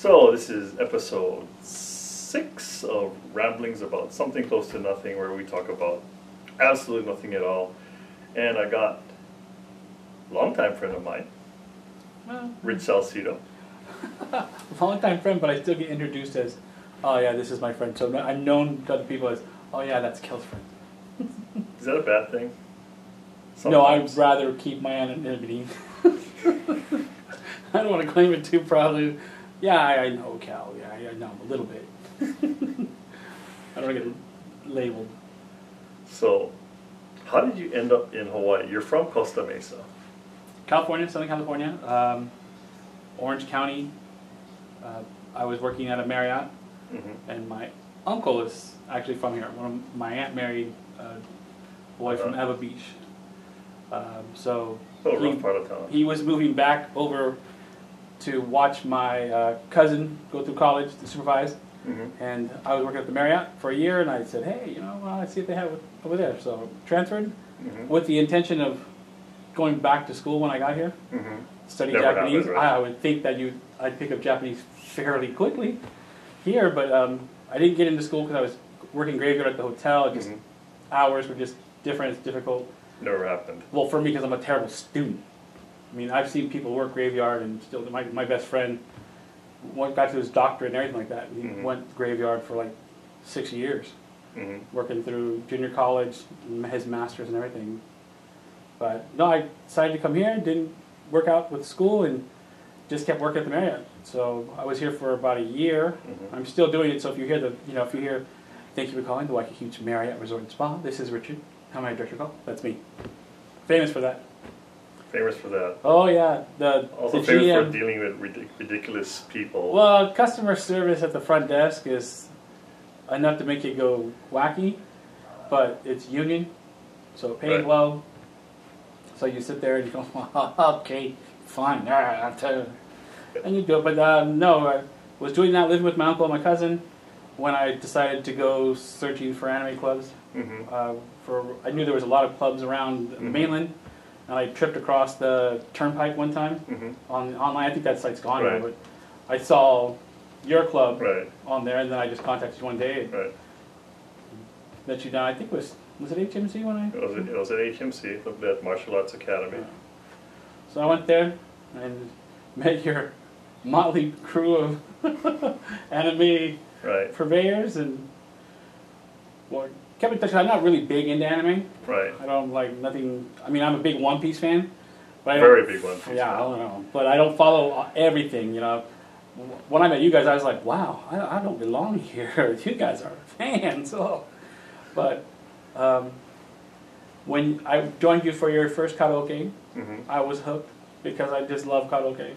So this is episode 6 of Ramblings About Something Close to Nothing, where we talk about absolutely nothing at all. And I got a longtime friend of mine, Rich Salcido. Longtime friend, but I still get introduced as, oh yeah, this is my friend. So I'm known to other people as, oh yeah, that's Kel's friend. Is that a bad thing? No, I'd rather keep my anonymity. I don't want to claim it too proudly. Yeah, I know Cal. Yeah, I know him a little bit. I don't want to get labeled. So, how did you end up in Hawaii? You're from Costa Mesa. California, Southern California, Orange County. I was working at a Marriott, and my uncle is actually from here. My aunt married a boy from Eva Beach. So rough part of town. He was moving back over to watch my cousin go through college to supervise, and I was working at the Marriott for a year, and I said, hey, you know, let's see if they have it over there. So transferred with the intention of going back to school when I got here, study Japanese. Happened, right? I would think that I'd pick up Japanese fairly quickly here, but I didn't get into school because I was working graveyard at the hotel. Just hours were just different. It's difficult. Never happened. Well, for me, because I'm a terrible student. I mean, I've seen people work graveyard, and still, my best friend got to his doctorate and everything like that. He went graveyard for like 6 years, working through junior college, his master's and everything. But no, I decided to come here, didn't work out with school, and just kept working at the Marriott. So I was here for about a year. I'm still doing it. So if you hear, thank you for calling the Waikiki Beach Marriott Resort and Spa. This is Richard. How may I direct your call? That's me. Famous for that. Famous for that. Oh yeah, Also the famous GM, for dealing with ridiculous people. Well, customer service at the front desk is enough to make you go wacky, but it's union, so paid low. So you sit there and you go, okay, fine, all right, I'll tell you. And you do it. But no, I was doing that, living with my uncle and my cousin, when I decided to go searching for anime clubs. I knew there was a lot of clubs around the mainland, and I tripped across the Turnpike one time online. I think that site's gone now, but I saw your club on there, and then I just contacted you one day. Met you down. I think was it HMC when I? It was at HMC, the Martial Arts Academy. So I went there and met your motley crew of anime purveyors, and kept in touch. I'm not really big into anime. I don't like nothing. I mean, I'm a big One Piece fan. But Very big One Piece fan. I don't know. But I don't follow everything, you know. When I met you guys, I was like, wow, I don't belong here. You guys are fans. Oh. But when I joined you for your first karaoke, I was hooked because I just love karaoke.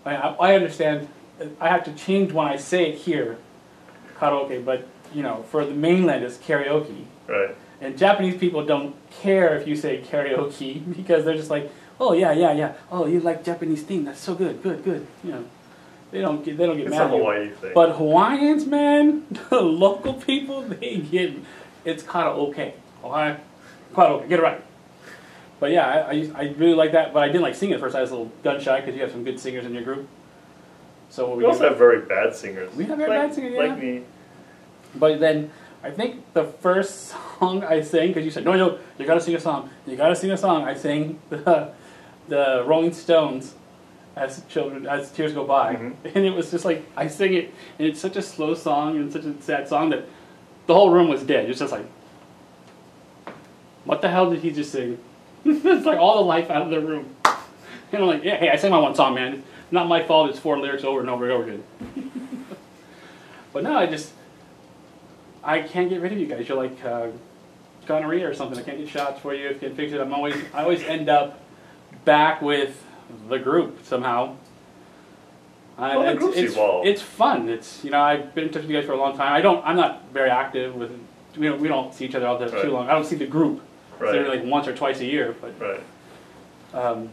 I understand. I have to change when I say it here, karaoke, but you know, for the mainland it's karaoke. And Japanese people don't care if you say karaoke because they're just like, oh yeah. Oh, you like Japanese thing? That's so good. You know, they don't get mad. It's a Hawaii thing. But Hawaiians, man, the local people, it's karaoke. Karaoke, get it right. But yeah, I really like that. But I didn't like singing at first. I was a little gun shy because you have some good singers in your group. So we also have very bad singers. We have very bad singers, yeah. Like me. But then, I think the first song I sang, because you said, no, you gotta sing a song. I sang the Rolling Stones as Tears Go By. And it was just like, I sing it, and it's such a slow song and such a sad song that the whole room was dead. It's just like, what the hell did he just sing? It's like all the life out of the room. And I'm like, yeah, hey, I sang my one song, man. It's not my fault, it's 4 lyrics over and over and over again. But no, I can't get rid of you guys. You're like gonorrhea or something. I can't get shots for you. If you can fix it, I always end up back with the group somehow. Well, the group's evolved. It's fun. It's I've been in touch with you guys for a long time. I'm not very active with. We don't see each other all too long. I don't see the group. Maybe like once or twice a year. But I've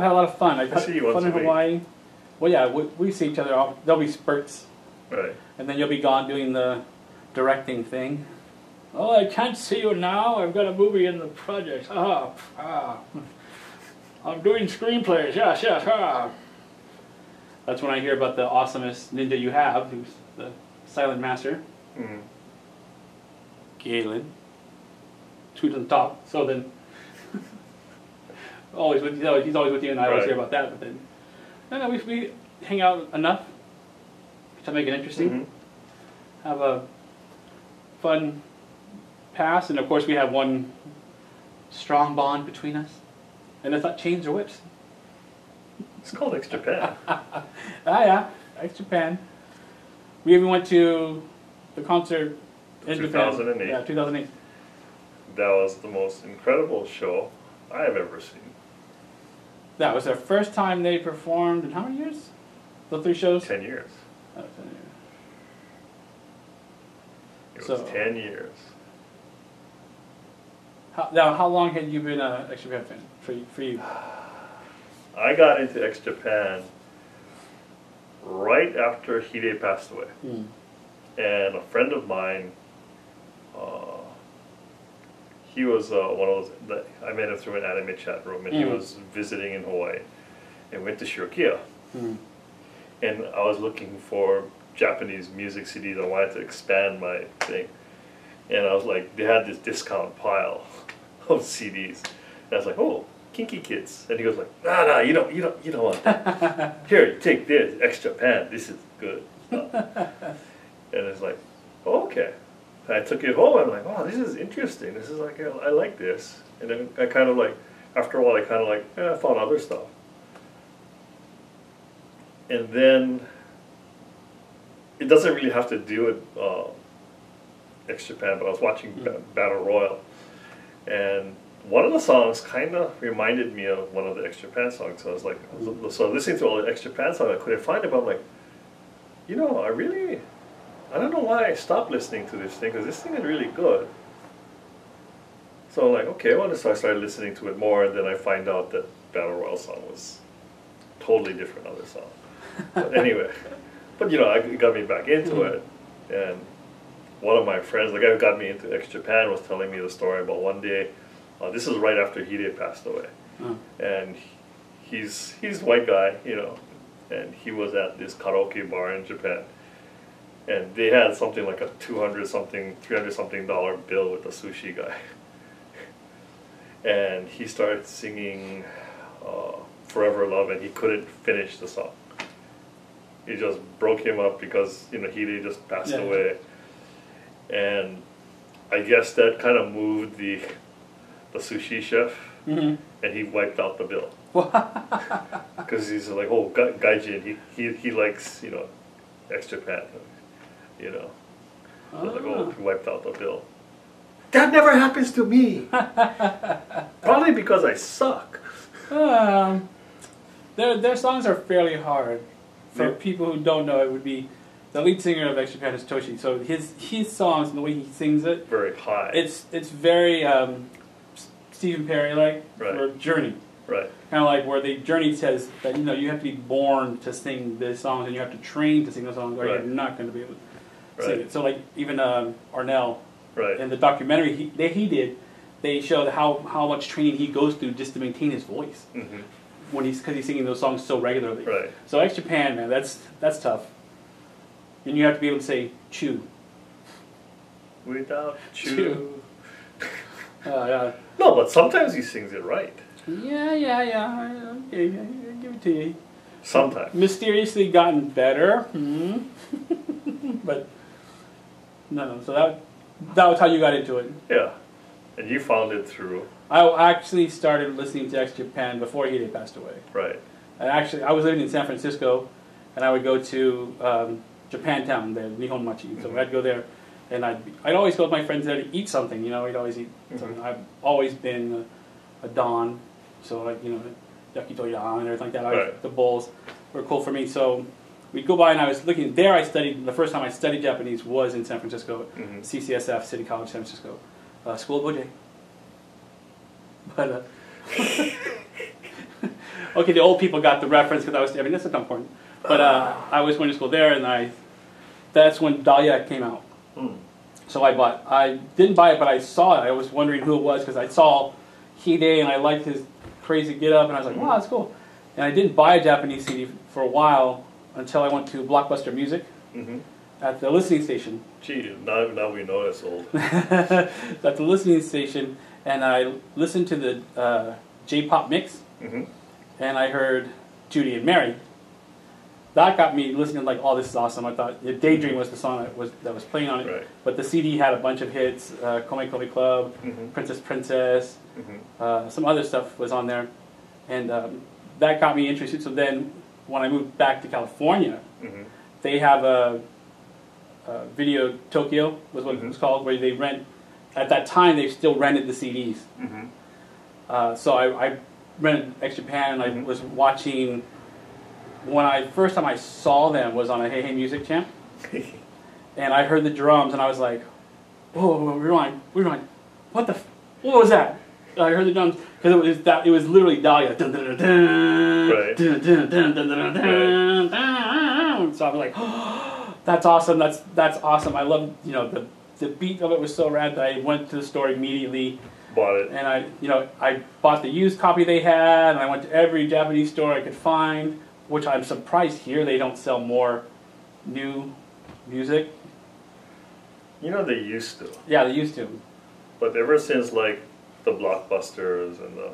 had a lot of fun. I've had fun in Hawaii. Well, yeah, we see each other. There'll be spurts. And then you'll be gone doing the directing thing. Oh, I can't see you now. I've got a movie in the project. I'm doing screenplays. Yes. That's when I hear about the awesomest ninja you have, who's the silent master, Mm. Galen. Two to the top. So then, always with he's always with you, and I always Right. hear about that. But then, no, we hang out enough to make it interesting. Mm-hmm. Have a fun pass, and of course we have one strong bond between us. And it's not chains or whips. It's called Japan. Yeah, ex Japan. We even went to the concert in 2008. Japan. Yeah, 2008. That was the most incredible show I have ever seen. That was their first time they performed in how many years? The 3 shows? 10 years. Oh, 10 years. It was So- 10 years. How long had you been an ex Japan fan for you? I got into Japan right after Hide passed away. Hmm. And a friend of mine, he was one of those, I met him through an anime chat room, and he was visiting in Hawaii and went to Shirokiya. Hmm. And I was looking for Japanese music CDs. I wanted to expand my thing. And I was like, they had this discount pile of CDs. And I was like, oh, Kinky Kids. And he goes like, nah, you don't want that. Here, take this, X Japan. This is good stuff. And it's like, oh, okay. And I took it home. I'm like, oh, this is interesting. This is like, I like this. And then I kind of like, after a while, I kind of like, I found other stuff. And then it doesn't really have to do with X Japan, but I was watching Battle Royal, and one of the songs kind of reminded me of one of the X Japan songs. So I was like, so listening to all the X Japan songs, I couldn't find it, but I'm like, you know, I don't know why I stopped listening to this thing, because this thing is really good. So I'm like, okay, well, so I started listening to it more, and then I find out that Battle Royal song was totally different other song. But anyway, but you know, it got me back into it, and one of my friends, the guy who got me into X Japan, was telling me the story about one day. This is right after Hide passed away, and he's a white guy, you know, and he was at this karaoke bar in Japan, and they had something like a $200-something, $300-something bill with a sushi guy, and he started singing "Forever Love," and he couldn't finish the song. It just broke him up because, you know, Hide just passed away. And I guess that kind of moved the sushi chef, and he wiped out the bill. Because he's like, oh, gaijin, he likes, you know, X Japan, you know. So like, oh, he wiped out the bill. That never happens to me! Probably because I suck. Their songs are fairly hard. For people who don't know, it would be the lead singer of X Japan is Toshi. So his songs and the way he sings it, very high. It's very Stephen Perry like for Journey. Right. Kind of like where the Journey says that, you know, you have to be born to sing the songs and you have to train to sing the songs, or you're not going to be able to sing it. So like even Arnell, in the documentary he did, they showed how much training he goes through just to maintain his voice. Because he's singing those songs so regularly. Right. So X Japan, man, that's tough. And you have to be able to say chew. Without chew. Yeah. No, but sometimes he sings it right. Yeah. Okay, I give it to you. Sometimes. Mysteriously gotten better. But no. So that was how you got into it. Yeah. And you found it through. I actually started listening to X Japan before Hide passed away. Right. I was living in San Francisco, and I would go to Japantown, the Nihon Machi. So I'd go there, and I'd always go with my friends there to eat something. You know, we'd always eat something. I've always been a don, so like, you know, yakitori and everything like that. The bowls were cool for me. So we'd go by, and I was looking there. The first time I studied Japanese was in San Francisco, CCSF, City College, San Francisco, School of Oj. But okay, the old people got the reference because that's not important. But I was going to school there, and that's when Dahlia came out. So I didn't buy it, but I saw it. I was wondering who it was because I saw Hide and I liked his crazy get up, and I was like, wow, that's cool. And I didn't buy a Japanese CD for a while until I went to Blockbuster Music Mm-hmm. at the listening station. Gee, now we know it's old. At the listening station, and I listened to the J-pop mix, Mm-hmm. and I heard Judy and Mary. That got me listening like, oh, this is awesome. I thought Daydream was the song that was playing on it. Right. But the CD had a bunch of hits, Come Come Club, Mm-hmm. Princess, Mm-hmm. some other stuff was on there. And that got me interested. So then when I moved back to California, Mm-hmm. they have a Video Tokyo was what Mm-hmm. it was called, where they rent, at that time they still rented the CDs. Mm-hmm. So I rented X Japan, and I Mhm. was watching. First time I saw them was on a Hey Hey Music Champ, and I heard the drums, and I was like, "Oh, rewind! What what was that?" And I heard the drums because it was literally Dahlia. Dun, dun, dun, dun, Right. dun, dun, dun, dun, dun, dun, dun. So I was like, "Oh, that's awesome! That's awesome! I love the beat of it was so rad that I went to the store immediately." Bought it. And I bought the used copy they had, and I went to every Japanese store I could find, which I'm surprised here they don't sell more new music. You know they used to, Yeah, they used to. but ever since like the Blockbusters and the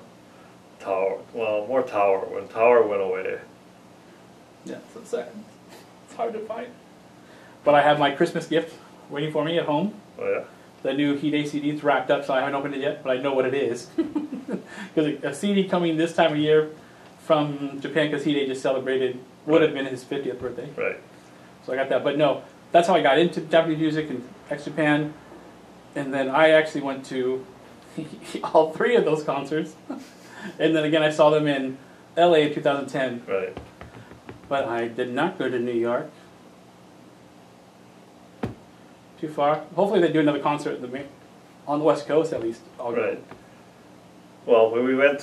Tower, well, more Tower. When Tower went away, Yeah, so sad. It's hard to find. But I have my Christmas gift waiting for me at home. oh yeah, The new Hide CD. It's wrapped up, so I haven't opened it yet, but I know what it is. Because a CD coming this time of year from Japan, because Hide just celebrated, would have been his 50th birthday. right. So I got that. But no, that's how I got into Japanese music and X Japan. And then I actually went to all three of those concerts. And then again, I saw them in LA in 2010. Right. But I did not go to New York. Too far. Hopefully they do another concert on the West Coast at least. I'll go. Right. Well, when you went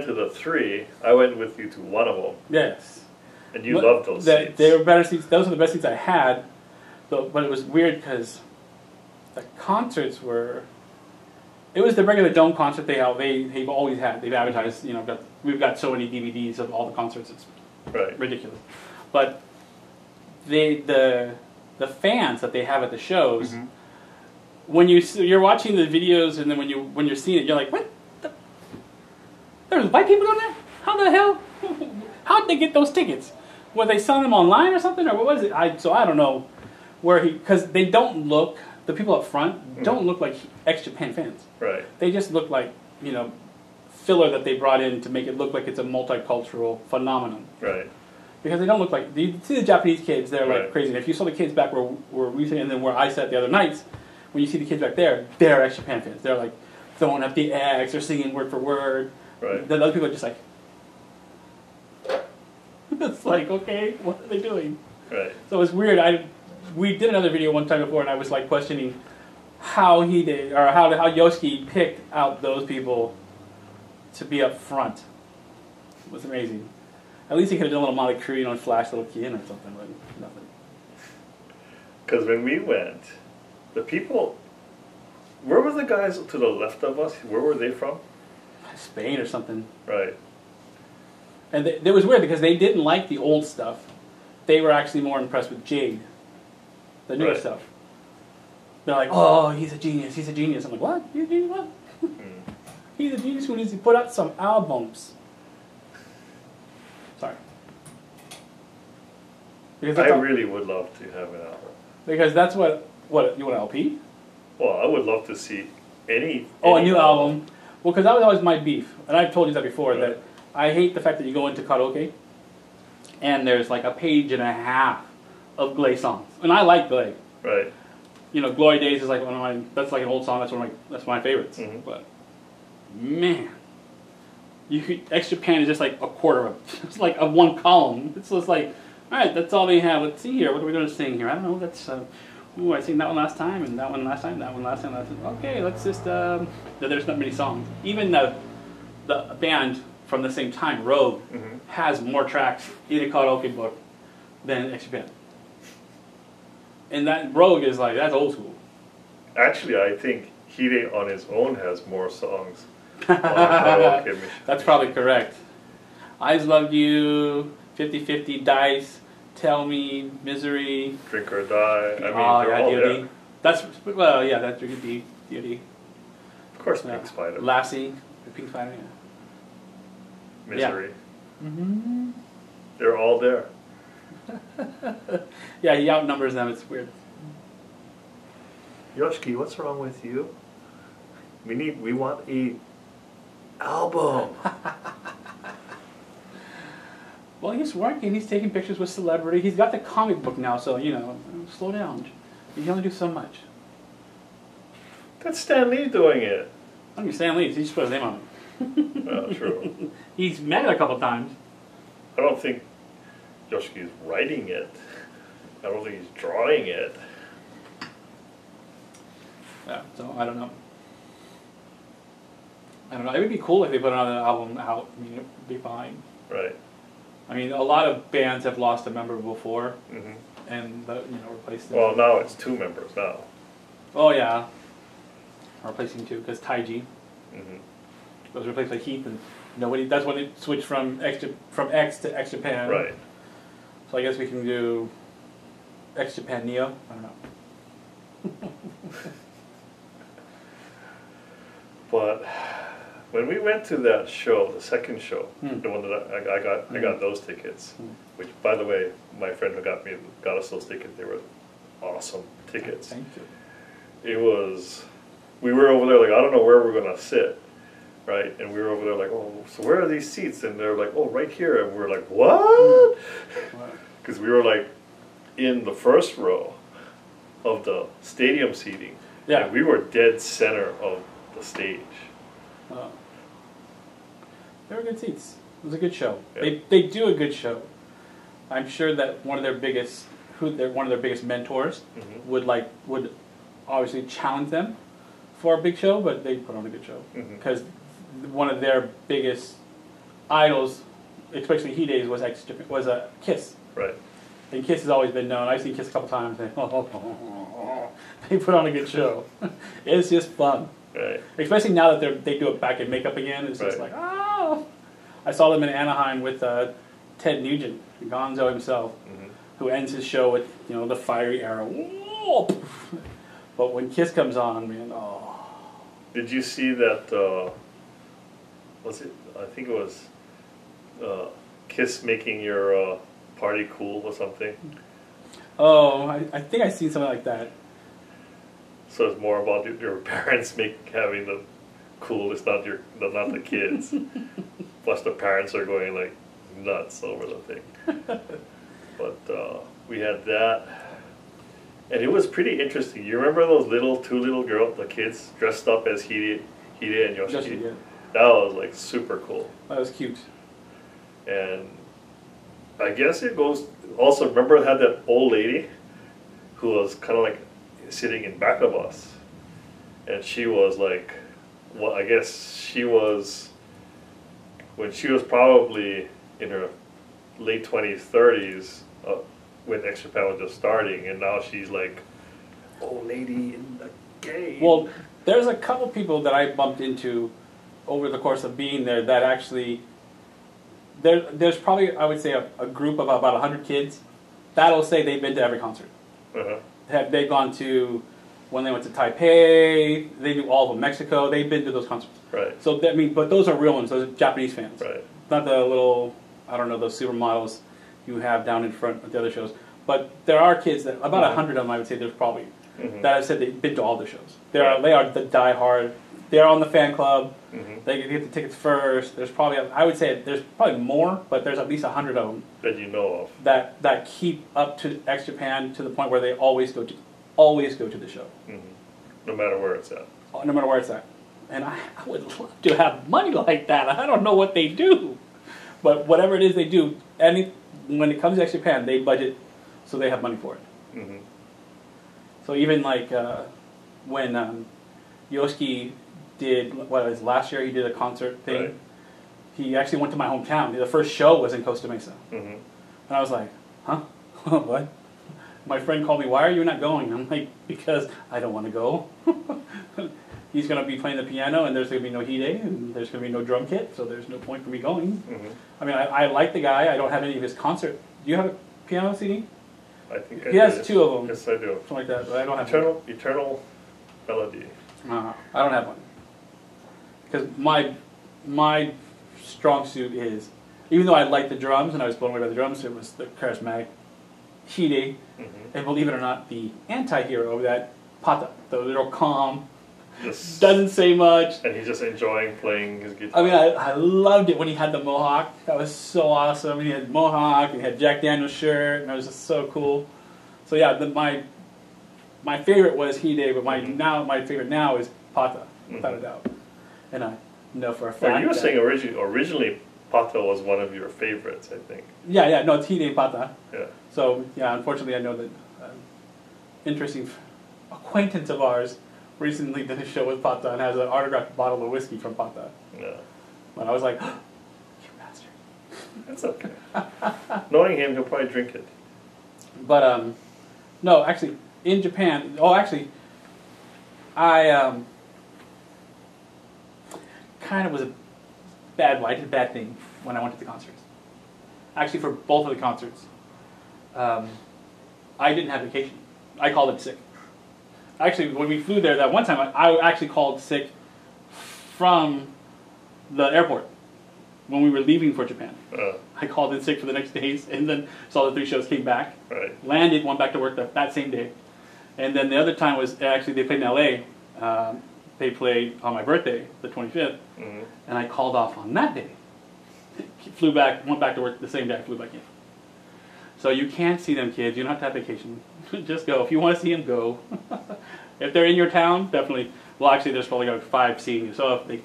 to the three, I went with you to one of them, Yes. and you loved those seats. They were better seats. Those were the best seats I had. But it was weird because the concerts were. It was the regular dome concert they've always had. They've advertised. We've got so many DVDs of all the concerts. It's Right. ridiculous. But the fans that they have at the shows, Mhm. when you're watching the videos, and then when you're seeing it, you're like, what? There's white people on there? How the hell? How did they get those tickets? Were they selling them online or something, or what was it? I don't know because they don't look. The people up front don't look like X Japan fans. Right. They just look like filler that they brought in to make it look like it's a multicultural phenomenon. Right. Because they don't look like you see the Japanese kids. They're like Right. crazy. And if you saw the kids back where we sit and then where I sat the other nights, when you see the kids back there, they're X Japan fans. They're like throwing up the X, they're singing word for word. Right. The other people are just like, it's like, okay, what are they doing? Right. So it's weird. We did another video one time before, and I was like questioning how he did, or how Yoshiki picked out those people to be up front. It was amazing. At least he could have done a little Molly Crew, and flash little key in or something, but nothing. Because when we went, the people, where were the guys to the left of us? Where were they from? Spain or something. Right. And it was weird because they didn't like the old stuff. They were actually more impressed with Jade, the newer Right. stuff. They're like, oh, he's a genius, he's a genius. I'm like, what? He's a genius? What? He's a genius who needs to put out some albums. Sorry. Because I really would love to have an album. because that's what you want an LP? Well, I would love to see any. Oh, a any new album. Well, because that was always my beef, and I've told you that before. Right. That I hate the fact that you go into karaoke, and there's like a page and a half of Glay songs, and I like Glay. Right. Glory Days is like one of my. That's like an old song. That's my favorites. Mhm. But man, X Japan is just like a quarter of. It's like a one column. It's just like, all right, that's all they have. Let's see here. What are we going to sing here? I don't know. That's. Ooh, I sang that one last time, and that one last time, that one last time. Okay, let's just. There's not many songs. Even the band from the same time, Rogue, has more tracks in a karaoke book than X Japan. And that Rogue is like, that's old school. Actually, I think Hide on his own has more songs on the karaoke machine. That's probably correct. Eyes Love You, 50-50, Dice, Tell Me, Misery. Drink or Die. I mean, they're yeah, all DOD. there. That's, well, yeah, that could be DOD. Of course, Pink Spider. Lassie, the Pink Spider, yeah. Misery. Yeah. Mm-hmm. They're all there. Yeah, he outnumbers them, it's weird. Yoshiki, what's wrong with you? We want a album. Well, he's working, he's taking pictures with celebrity. He's got the comic book now, so, you know, slow down. You can only do so much. That's Stan Lee doing it. I mean, Stan Lee, he just put his name on it. Oh, true. He's met it a couple times. I don't think Yoshiki is writing it. I don't think he's drawing it. Yeah, so I don't know. I don't know. It would be cool if they put another album out. I mean, it would be fine. Right. I mean, a lot of bands have lost a member before, Mm-hmm. and replaced them. Well, now it's 2 members now. Oh yeah, replacing 2 because Taiji Mm-hmm. was replaced by Heath, and nobody. That's when it switched from X to X Japan. Right. So I guess we can do X Japan Neo. I don't know. But when we went to that show, the second show, Hmm. the one that I got those tickets. Which, by the way, my friend who got us those tickets. They were awesome tickets. Thank you. It was. We were over there like, I don't know where we're gonna sit, right? And we were over there like, oh, so where are these seats? And they're like, oh, right here. And we were like, what? Because we were like in the first row of the stadium seating. Yeah. And we were dead center of the stage. They were good seats. It was a good show. Yeah. They do a good show. I'm sure that one of their biggest mentors Mm-hmm. would obviously challenge them for a big show, but they put on a good show Mhm. because one of their biggest idols, especially Hide's, was a Kiss. Right. And Kiss has always been known. I've seen Kiss a couple times. And they put on a good show. It's just fun. Right. Especially now that they do it back in makeup again. It's just Right. like, oh. I saw them in Anaheim with Ted Nugent, Gonzo himself, Mm-hmm. who ends his show with, the fiery arrow. But when Kiss comes on, man, oh. Did you see that? Was it? I think it was Kiss making your party cool or something. Oh, I think I've seen something like that. So it's more about your parents having the cool. It's not the kids. Plus the parents are going like nuts over the thing. But we had that, and it was pretty interesting. You remember those two little girls, the kids dressed up as Hide and Yoshiki? Yeah. That was like super cool. That was cute. And I guess it goes. Also, remember it had that old lady who was kind of like sitting in back of us, and she was like, well, I guess she was when she was probably in her late 20s, 30s, when X Japan was just starting, and now she's like old lady in the game. Well, there's a couple people that I bumped into over the course of being there that actually. There's probably, I would say, a group of about 100 kids that'll say they've been to every concert. Uh-huh. They've gone to, when they went to Taipei, they knew all of Mexico, they've been to those concerts. Right. So, but those are real ones, those are Japanese fans. Right. Not the little, I don't know, those supermodels you have down in front at the other shows. But there are kids, about 100 of them, I would say, there's probably, Mm-hmm. that have said they've been to all the shows. They Right. are the diehard, they're on the fan club. Mm-hmm. They get the tickets first. There's probably, I would say, there's probably more, but there's at least 100 of them That you know of. that keep up to X Japan to the point where they always go to the show, Mm-hmm. No matter where it's at. no matter where it's at. And I would love to have money like that. I don't know what they do, but whatever it is they do, when it comes to X Japan, they budget so they have money for it. Mm-hmm. So even like when Yoshiki did, last year he did a concert thing. Right. He actually went to my hometown. The first show was in Costa Mesa. Mm-hmm. And I was like, huh? What? My friend called me, why are you not going? I'm like, because I don't want to go. He's going to be playing the piano, and there's going to be no Hide, and there's going to be no drum kit, so there's no point for me going. Mm-hmm. I mean, I like the guy. I don't have any of his concert. Do you have piano CD? I think I He has did. 2 of them. Yes, I do. Something like that, but I don't have Eternal Melody. one. I don't have one. Because my strong suit is, even though I like the drums and I was blown away by the drums, it was the charismatic Hide, and believe it or not, the anti-hero of that Pata, the little calm, Just, doesn't say much. and he's just enjoying playing his guitar. I mean, I loved it when he had the mohawk. That was so awesome. He had mohawk, he had Jack Daniel's shirt, and it was just so cool. So yeah, my favorite was Hide, but my favorite now is Pata, without a doubt. And I know for a fact. Well, you were saying originally Pato was one of your favorites, I think. Yeah, no, it's Hide and Pata. Yeah. So yeah, unfortunately, I know that interesting acquaintance of ours recently did a show with Pata and has an autographed bottle of whiskey from Pata. Yeah. And I was like, you bastard. That's okay. Knowing him, he'll probably drink it. But no, actually, in Japan. Oh, actually, I kind of was a bad. I did a bad thing when I went to the concerts. Actually, for both of the concerts, I didn't have vacation. I called it sick. Actually, when we flew there that one time, I actually called sick from the airport when we were leaving for Japan. I called in sick for the next days, and then saw the 3 shows, came back, landed, went back to work that same day. And then the other time was actually they played in LA. They played on my birthday, the 25th, and I called off on that day. Flew back, went back to work the same day I flew back in. So you can't see them, kids. You don't have to have vacation. Just go. If you want to see them, go. If they're in your town, definitely. Well, actually, there's probably like 5 seeing you. So if they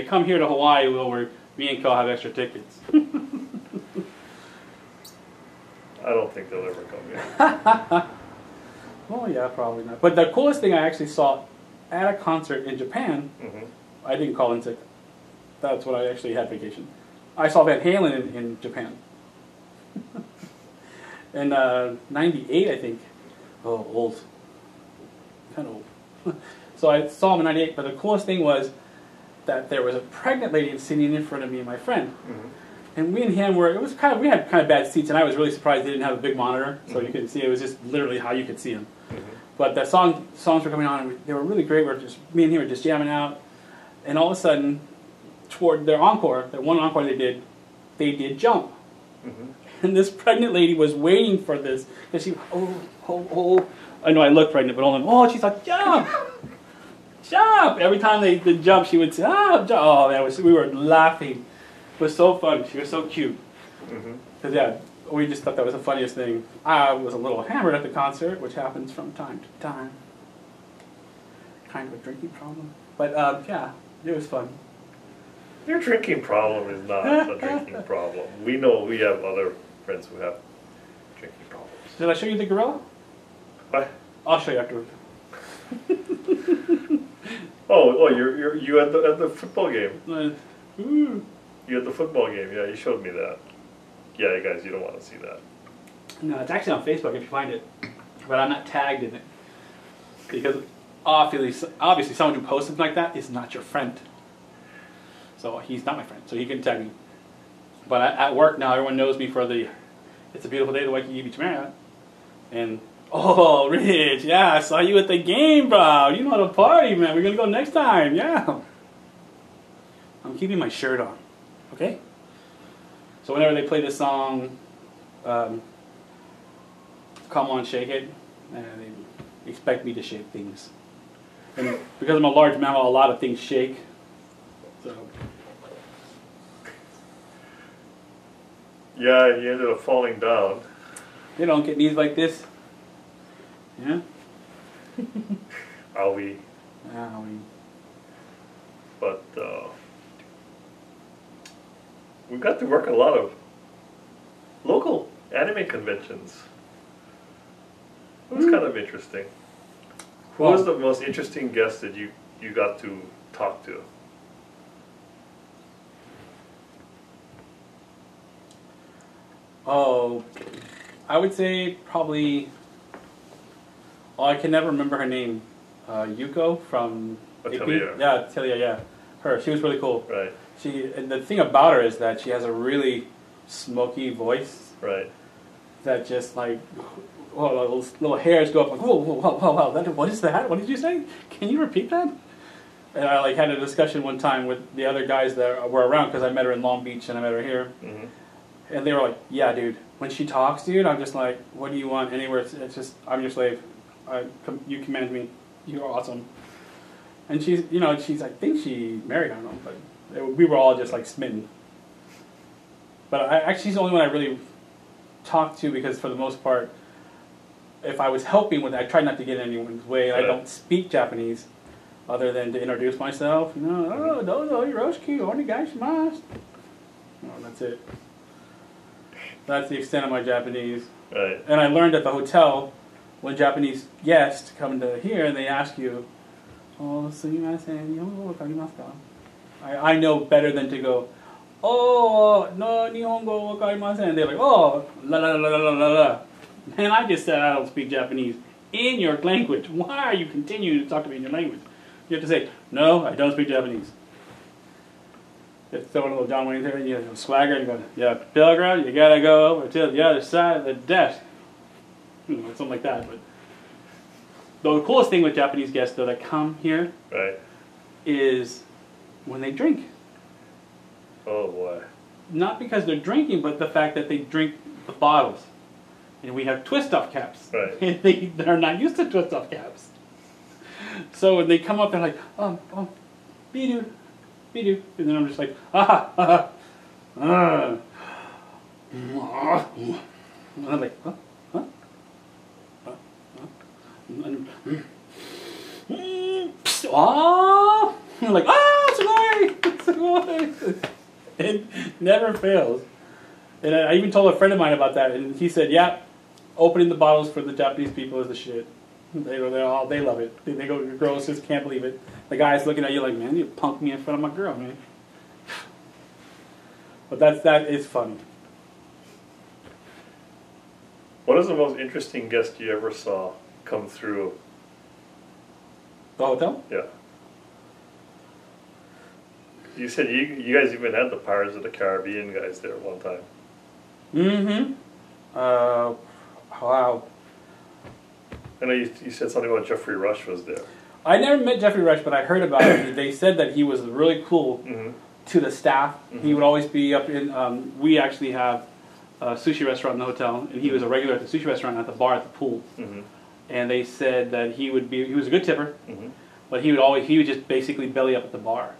come here to Hawaii, where me and Kel have extra tickets. I don't think they'll ever come here. Well, yeah, probably not. But the coolest thing I actually saw at a concert in Japan, I didn't call in sick. That's when I actually had vacation. I saw Van Halen in Japan. In 98, I think. Oh, old. Kind of old. So I saw him in 98, but the coolest thing was that there was a pregnant lady sitting in front of me and my friend. And we and him we had kind of bad seats, and I was really surprised they didn't have a big monitor, so you couldn't see. It was just literally how you could see him. But the songs were coming on, and they were really great. Me and him were just jamming out, and all of a sudden, toward their encore, the one encore they did Jump. And this pregnant lady was waiting for this, because she, I know I look pregnant, but only, she's like, jump! Jump! Every time they did jump, she would say, jump! Oh, we were laughing. It was so fun. She was so cute. Because, yeah, we just thought that was the funniest thing. I was a little hammered at the concert, which happens from time to time. Kind of a drinking problem. But, yeah, it was fun. Your drinking problem is not a drinking problem. We know we have other friends who have drinking problems. Did I show you the gorilla? What? I'll show you afterward. You at the football game. You at the football game, yeah, you showed me that. Yeah, guys, you don't want to see that. No, it's actually on Facebook if you find it, but I'm not tagged in it because obviously someone who posts something like that is not your friend. So he's not my friend, so he can tag me. But at work now, everyone knows me for the "It's a Beautiful Day" to Waikiki Beach Marriott, and oh, Rich, yeah, I saw you at the game, bro. You know how to party, man. We're gonna go next time, yeah. I'm keeping my shirt on, okay? So whenever they play this song, "Come On, Shake It," they expect me to shake things, and because I'm a large mammal, a lot of things shake. So. Yeah, he ended up falling down. They don't get knees like this. Yeah? Owie. Owie. But we got to work a lot of local anime conventions. It was kind of interesting. Who was the most interesting guest that you got to talk to? Oh, I would say probably. Oh, I can never remember her name. Yuko from. Atelier. Yeah, Atelier. Yeah, her. She was really cool. Right. And the thing about her is that she has a really smoky voice. Right. that just like, well, little hairs go up like, whoa, whoa, whoa, whoa, whoa, what is that? What did you say? Can you repeat that? And I like had a discussion one time with the other guys that were around because I met her in Long Beach and I met her here. Mm-hmm. And they were like, yeah, dude, when she talks, dude, I'm just like, what do you want anywhere? It's just, I'm your slave. You command me. You're awesome. And she's, you know, I think she married, I don't know, but we were all just like smitten. But actually, she's the only one I really talked to because for the most part, if I was helping with it, I try not to get in anyone's way. I don't speak Japanese other than to introduce myself. You know, oh, dozo, Hiroshiki, onegaishimasu. No, that's it. That's the extent of my Japanese. Right. And I learned at the hotel when Japanese guests come to here and they ask you, oh, sumimasen, nihongo wakarimasu ka? I know better than to go, oh, no, nihongo wakarimasen. And they're like, oh, la la la la la la la. Man, I just said I don't speak Japanese in your language. Why are you continuing to talk to me in your language? You have to say, no, I don't speak Japanese. Just throw a little John Wayne there, you know, swagger, and go, yeah, Pilgrim, you gotta go over to the other side of the desk. You know, something like that. But the coolest thing with Japanese guests, though, that come here is when they drink. Oh, boy. Not because they're drinking, but the fact that they drink the bottles. And we have twist-off caps. Right. And they're not used to twist-off caps. So when they come up, they're like, bidu. And then I'm just like, And I'm like, huh? And I'm like, sugoi! It never fails. And I even told a friend of mine about that, and he said, yeah, opening the bottles for the Japanese people is the shit. They love it. They go, the girls just can't believe it. The guy's looking at you like, man, you punked me in front of my girl, man. But that is funny. What is the most interesting guest you ever saw come through? The hotel? Yeah. You said you guys even had the Pirates of the Caribbean guys there at one time. Mm-hmm. Wow. I know you said something about Jeffrey Rush was there. I never met Jeffrey Rush, but I heard about him. They said that he was really cool to the staff. He would always be up in, we actually have a sushi restaurant in the hotel, and he was a regular at the sushi restaurant at the bar at the pool. And they said that he was a good tipper, but he would just basically belly up at the bar.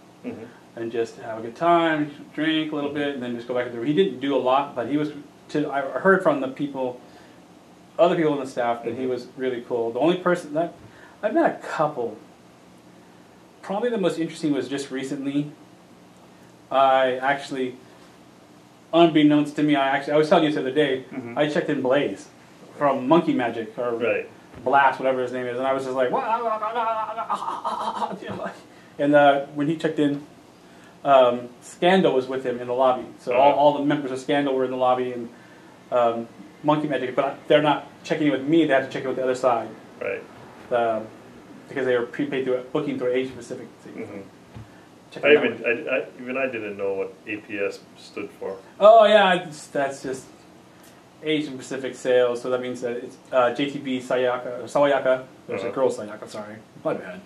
And just have a good time, drink a little bit, and then just go back to the room. He didn't do a lot, but he was, I heard from the people, other people in the staff, that he was really cool. The only person that, I've met a couple. Probably the most interesting was just recently. I actually, unbeknownst to me, I was telling you this the other day, I checked in Blaze from Monkey Magic, or Blast, whatever his name is, and I was just like, and when he checked in, Scandal was with him in the lobby. So all the members of Scandal were in the lobby, and Monkey Magic, but they're not checking in with me, they have to check in with the other side. Right. Because they were prepaid through booking through Asia Pacific. I didn't know what APS stood for. Oh yeah, that's just Asian Pacific Sales. So that means that it's JTB Sawayaka. There's a girl Sayaka. Sorry, my bad.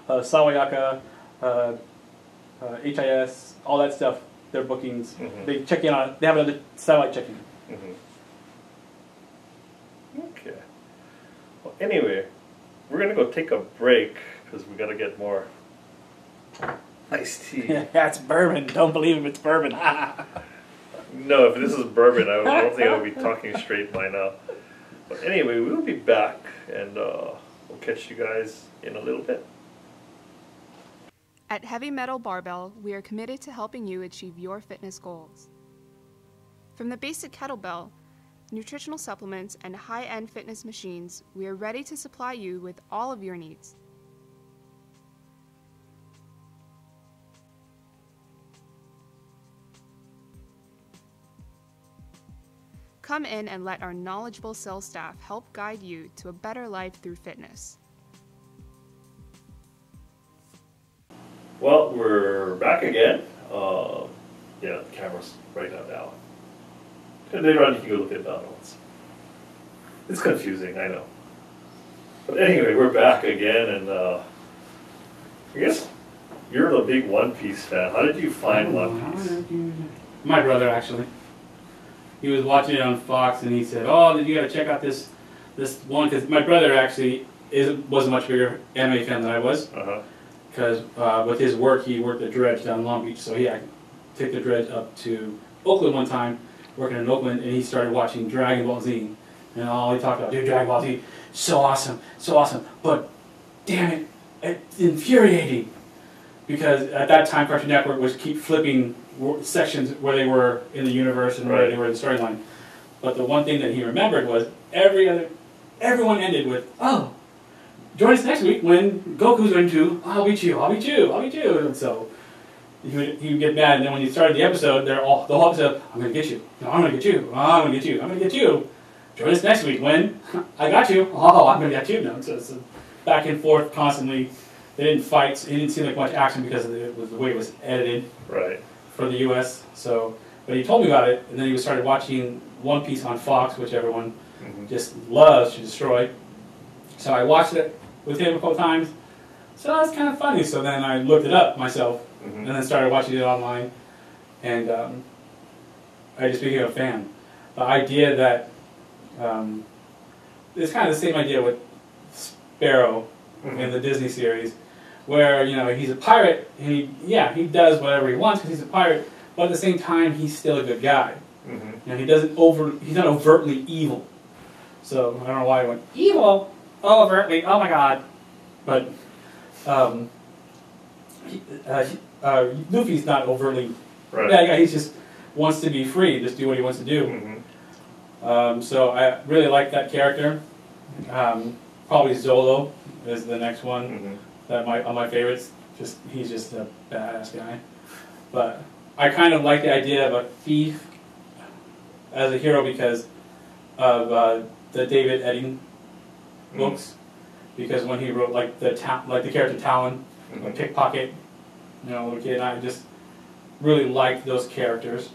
Sawayaka, HIS, all that stuff. Their bookings. They check in on. They have another satellite check-in. Okay. Well, anyway, we're gonna go take a break because we gotta get more iced tea. That's bourbon. Don't believe if it's bourbon. No, if this is bourbon, I don't think I would be talking straight by now. But anyway, we'll be back, and we'll catch you guys in a little bit. At Heavy Metal Barbell, we are committed to helping you achieve your fitness goals. From the basic kettlebell, nutritional supplements, and high-end fitness machines, we are ready to supply you with all of your needs. Come in and let our knowledgeable sales staff help guide you to a better life through fitness. Well, we're back again. Yeah, the camera's right now. And later on you can go look at the other ones. It's confusing, I know. But anyway, we're back again, and I guess you're the big One Piece fan. How did you find One Piece? My brother, actually. He was watching it on Fox, and he said, "Oh, you got to check out this one." Because my brother actually was a much bigger anime fan than I was. Because with his work, he worked at Dredge down in Long Beach, so I took the Dredge up to Oakland one time, working in Oakland, and he started watching Dragon Ball Z. And all he talked about, dude, Dragon Ball Z, so awesome, but damn it, it's infuriating. Because at that time, Cartoon Network was keep flipping sections where they were in the universe and where they were in the storyline. But the one thing that he remembered was everyone ended with, "Oh, join us next week when Goku's going to, I'll beat you. And so he would get mad, and then when you started the episode, the whole episode, I'm going to get you. No, I'm going to get you. Oh, I'm going to get you. I'm going to get you. Join us next week when I got you. Oh, I'm going to get you. No, so it's back and forth constantly. They didn't fight. It didn't seem like much action because of the way it was edited for the U.S. So, but he told me about it, and then he started watching One Piece on Fox, which everyone just loves to destroy. So I watched it with him a couple times. So that was kind of funny. So then I looked it up myself, and then started watching it online, and I just became a fan. The idea that it's kind of the same idea with Sparrow in the Disney series, where he's a pirate and he does whatever he wants because he's a pirate, but at the same time he's still a good guy. He's not overtly evil. So I don't know why I went evil overtly. Oh my god! But Luffy's not overtly bad guy. He just wants to be free, just do what he wants to do. So I really like that character. Probably Zolo is the next one that on my favorites. He's just a badass guy. But I kind of like the idea of a thief as a hero because of the David Edding books. Because when he wrote like the character Talon, like Pickpocket, little kid, I just really liked those characters.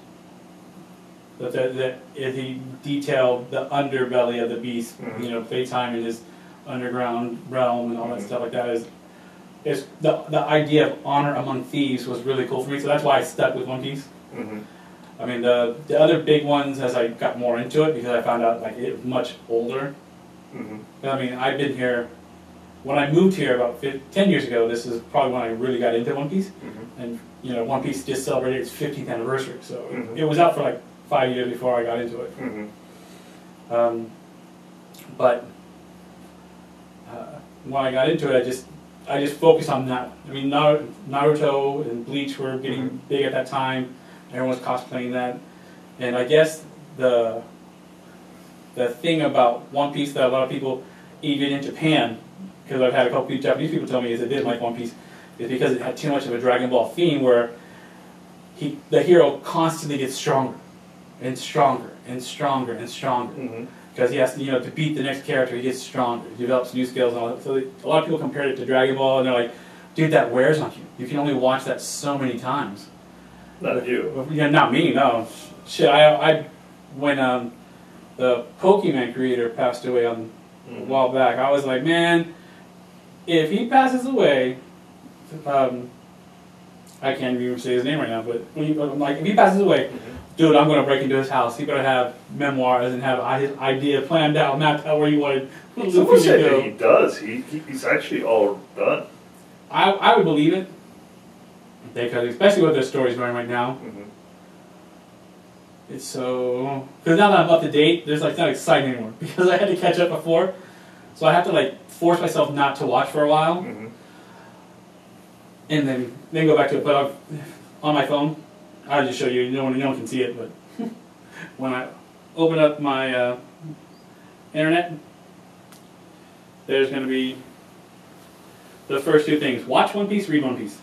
That he detailed the underbelly of the beast, Playtime and his underground realm and all that stuff like that is the idea of honor among thieves was really cool for me. So that's why I stuck with One Piece. I mean the other big ones as I got more into it because I found out like it was much older. I mean I've been here when I moved here about 10 years ago. This is probably when I really got into One Piece, and One Piece just celebrated its 50th anniversary. So it was out for like 5 years before I got into it. But when I got into it, I just focused on that. I mean, Naruto and Bleach were getting big at that time. Everyone was cosplaying that, and I guess the thing about One Piece that a lot of people, even in Japan, because I've had a couple of Japanese people tell me is they didn't like One Piece, is because it had too much of a Dragon Ball theme where the hero constantly gets stronger and stronger and stronger and stronger. Because he has to, to beat the next character, he gets stronger, he develops new skills and all that. So a lot of people compared it to Dragon Ball, and they're like, dude, that wears on you. You can only watch that so many times. Not you. Yeah, not me, no. Shit, when the Pokemon creator passed away a while back, I was like, man, if he passes away, I can't even say his name right now, but if he passes away, dude, I'm going to break into his house. He's going to have memoirs and have his idea planned out, mapped out where he wanted Someone said that he does. He's actually all done. I would believe it. Because especially with their stories going right now. It's so... Because now that I'm up to date, it's not exciting anymore. Because I had to catch up before. So I have to force myself not to watch for a while. And then go back to it. But on my phone, I'll just show you. No one can see it, but when I open up my internet, there's going to be the first two things. Watch One Piece, read One Piece.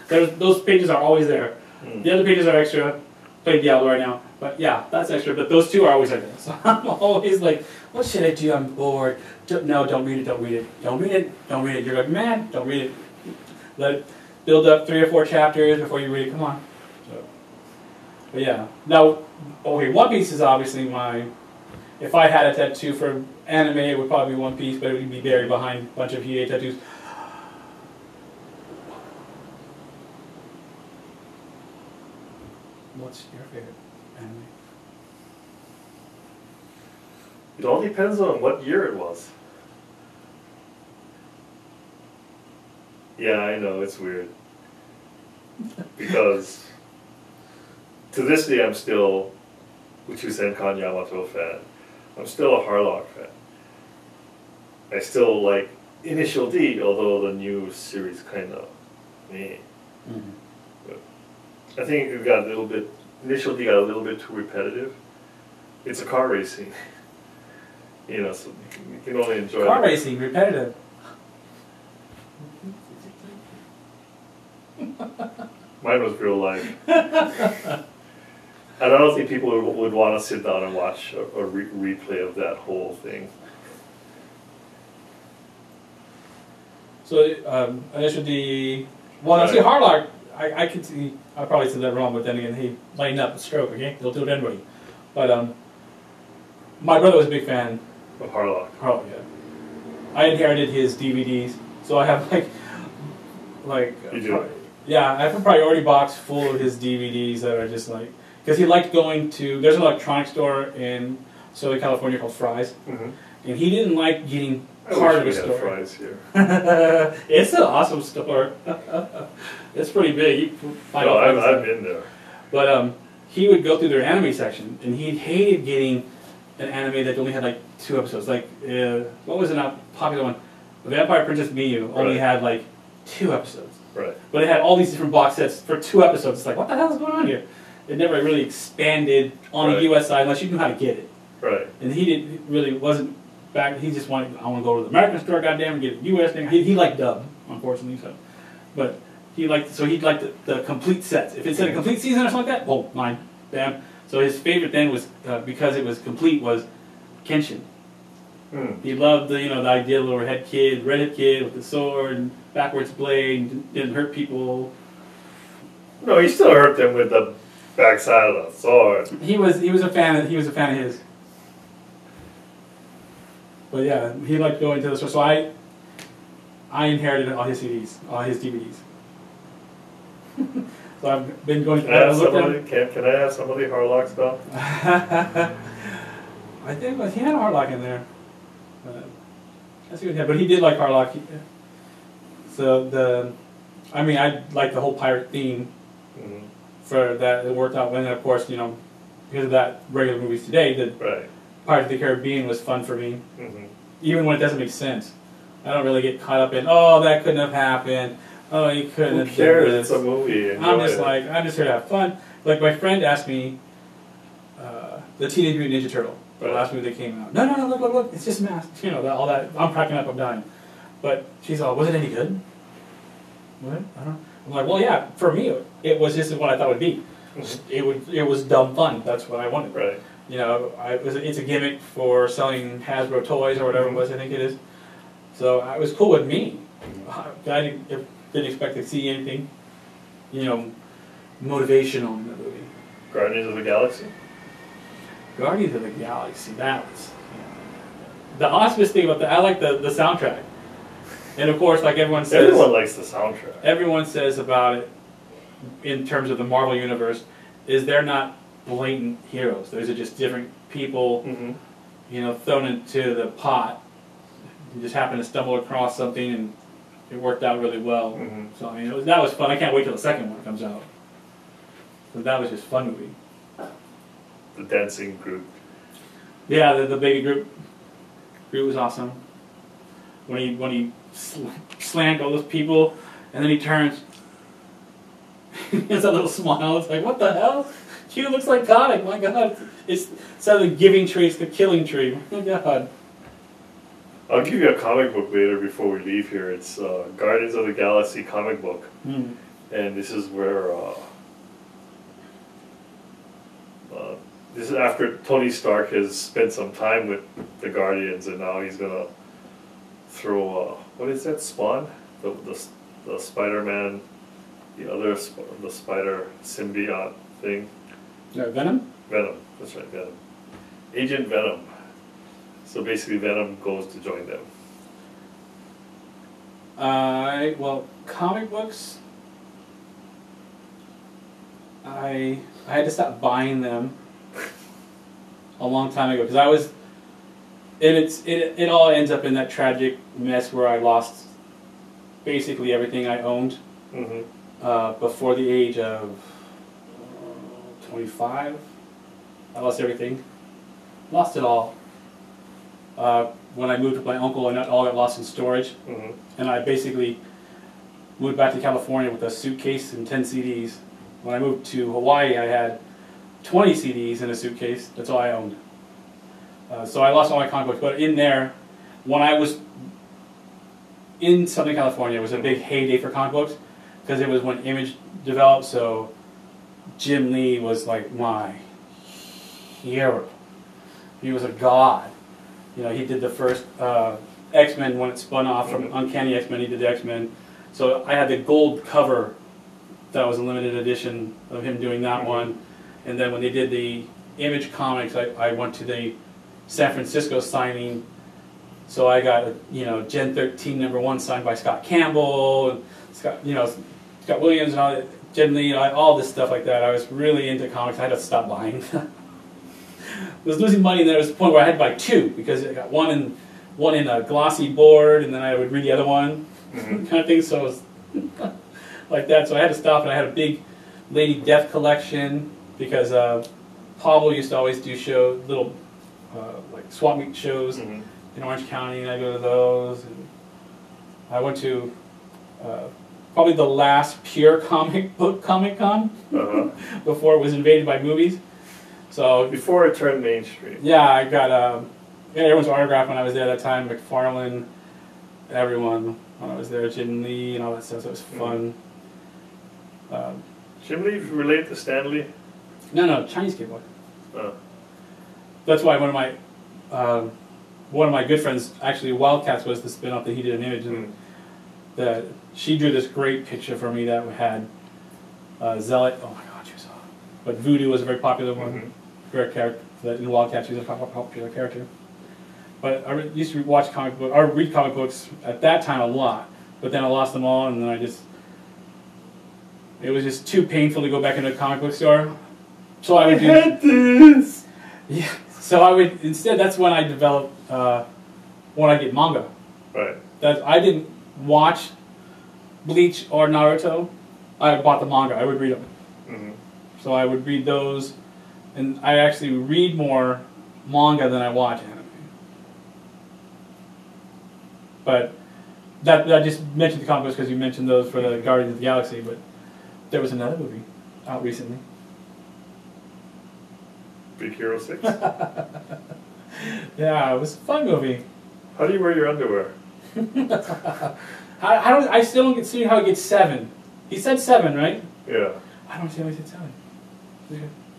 Those pages are always there. The other pages are extra. Play Diablo right now. But yeah, that's extra. But those two are always there. So I'm always like, what should I do? I'm bored. No, don't read it. Don't read it. Don't read it. Don't read it. You're like, man, don't read it. Let it build up 3 or 4 chapters before you read it. Come on. So, but yeah. Now, okay, One Piece is obviously my if I had a tattoo for anime, it would probably be One Piece, but it would be buried behind a bunch of Hiei tattoos. What's your favorite anime? It all depends on what year it was. Yeah, I know, it's weird. Because to this day I'm still Uchusenkan Yamato fan. I'm still a Harlock fan. I still like Initial D, although the new series kind of meh. But I think it got a little bit, Initial D got a little bit too repetitive. It's a car racing. You know, so you can only enjoy car racing, repetitive. Mine was real life. And I don't think people would want to sit down and watch a replay of that whole thing. So, Initial D, well, I see Harlock, I could see, I probably said that wrong, but then again, he lightened up the stroke, okay? They'll do it anyway. But, my brother was a big fan Of Harlock. Harlock, yeah. I inherited his DVDs, so I have You do? yeah, I have a priority box full of his DVDs that are just like, because he liked going to, there's an electronics store in Southern California called Fry's, Mm-hmm. and he didn't like getting I part of wish the we had store. Fry's here. It's an awesome store. It's pretty big. You can find No, all kinds of I've stuff. been there. But he would go through their anime section, and he hated getting an anime that only had like 2 episodes. Like, what was an popular one? The Vampire Princess Miyu only Right. had like 2 episodes. Right. But it had all these different box sets for 2 episodes. It's like, what the hell is going on here? It never really expanded on Right. the US side unless you knew how to get it. Right. And he wasn't back, he just wanted, I want to go to the American store, goddamn, and get a US thing. He liked dub, unfortunately, so. But he'd like the complete sets. If it said a complete season or something like that, oh, mine, bam. So his favorite then was, because it was complete, was Kenshin. Hmm. He loved the idea of the little redhead kid with the sword and backwards blade, and didn't hurt people. No, he still hurt them with the backside of the sword. He was a fan of his. But yeah, he liked going to the store. So I inherited all his CDs, all his DVDs. So I've been going Can I have some of the Harlock stuff? I think he had a Harlock in there. That's what he had, but he did like Harlock. I like the whole pirate theme Mm-hmm. for that. It worked out. And of course, because of that, regular movies today, the Right. Pirates of the Caribbean was fun for me, Mm-hmm. even when it doesn't make sense. I don't really get caught up in, oh, that couldn't have happened. Oh, you couldn't Who have done cares? this. It's a movie. I'm just Enjoy it. I'm just here to have fun. Like my friend asked me, the Teenage Mutant Ninja Turtle, the Right. last movie that came out. No, look, it's just masked. All that. I'm cracking up, I'm dying. But she's all, was it any good? What? I don't know. I'm like, well, yeah. For me, it was just what I thought it would be. Mhm. It was dumb fun. That's what I wanted. Right. It's a gimmick for selling Hasbro toys or whatever it was. I think it is. So it was cool with me. I didn't expect to see anything, motivational in the movie. Guardians of the Galaxy? Guardians of the Galaxy, that was... The auspice thing about that, I like the soundtrack. And of course, like everyone says... Everyone likes the soundtrack. Everyone says about it, in terms of the Marvel Universe, is they're not blatant heroes. Those are just different people, Mm-hmm. thrown into the pot. You just happen to stumble across something and it worked out really well. Mm-hmm. So, that was fun. I can't wait till the second one comes out. So that was just fun movie. The dancing group. Yeah, the baby group was awesome. When he slammed all those people, and then he turns, he has that little smile. It's like, what the hell? Q looks like Comic. My God, it's instead of the giving tree, it's the killing tree. My God. I'll give you a comic book later before we leave here. It's Guardians of the Galaxy comic book, and this is where this is after Tony Stark has spent some time with the Guardians, and now he's gonna throw what is that, Spawn, the Spider-Man, the spider symbiote thing. Venom. Venom. That's right, Venom. Agent Venom So basically Venom goes to join them. Well, comic books, I had to stop buying them a long time ago because I was, and it all ends up in that tragic mess where I lost basically everything I owned before the age of 25. I lost everything, lost it all. When I moved with my uncle, and all got lost in storage, and I basically moved back to California with a suitcase and 10 CDs. When I moved to Hawaii, I had 20 CDs in a suitcase. That's all I owned. So I lost all my comic books. But in there, when I was in Southern California, it was a big heyday for comic books because it was when Image developed. So Jim Lee was like my hero. He was a god. You know, he did the first X-Men when it spun off from Uncanny X-Men. He did the X-Men. So I had the gold cover that was a limited edition of him doing that one. And then when they did the Image comics, I went to the San Francisco signing. So I got, Gen 13 #1 signed by Scott Campbell, and Scott Williams, and all that, Jim Lee, all this stuff like that. I was really into comics. I had to stop buying. I was losing money, and there was a point where I had to buy two because I got one in a glossy board, and then I would read the other one, kind of thing. So it was like that. So I had to stop, and I had a big Lady Death collection because Pablo used to always do little like swap meet shows in Orange County, and I go to those. And I went to probably the last pure comic book Comic Con before it was invaded by movies. So before it turned mainstream. Yeah, I got everyone's autograph when I was there that time. McFarlane, everyone when I was there, Jim Lee and all that stuff. So it was fun. Jim Lee related to Stan Lee? No, Chinese kid boy. Oh. That's why one of my good friends, actually Wildcats, was the spin-off that he did in Image, and that she drew this great picture for me that had Zealot. Oh my God, she was awesome. But Voodoo was a very popular one. Great character. That in Wildcats, she was a popular character. But I used to read comic books at that time a lot. But then I lost them all, and then it was just too painful to go back into a comic book store. So I would do this. Yeah. So I would instead. That's when I developed. When I get manga. Right. That I didn't watch Bleach or Naruto. I bought the manga. I would read them. So I would read those, and I actually read more manga than I watch anime. But I just mentioned the comic books because you mentioned those for the Guardians of the Galaxy. But there was another movie out recently. Big Hero 6? Yeah, it was a fun movie. How do you wear your underwear? I still don't see how he gets 7. He said 7, right? Yeah. I don't see how he said 7.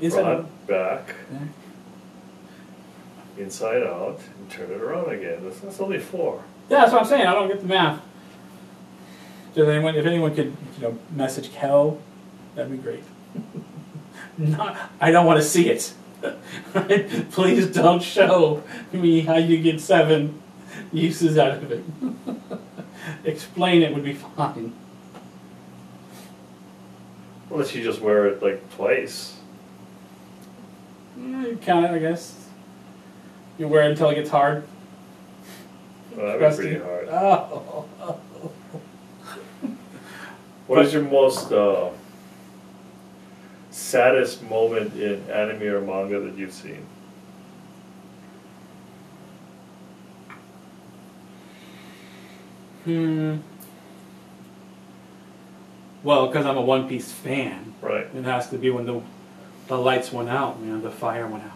Inside out. Back. Yeah. Inside out, and turn it around again. That's only 4. Yeah, that's what I'm saying. I don't get the math. If anyone could, message Kel, that'd be great. I don't want to see it. Right? Please don't show me how you get 7 uses out of it. Explain it would be fine. Unless you just wear it like twice. Yeah, you count it, I guess. You wear it until it gets hard. Well, that'd be pretty hard. Oh. What is your most saddest moment in anime or manga that you've seen? Well, because I'm a One Piece fan, right? It has to be when the lights went out, the fire went out.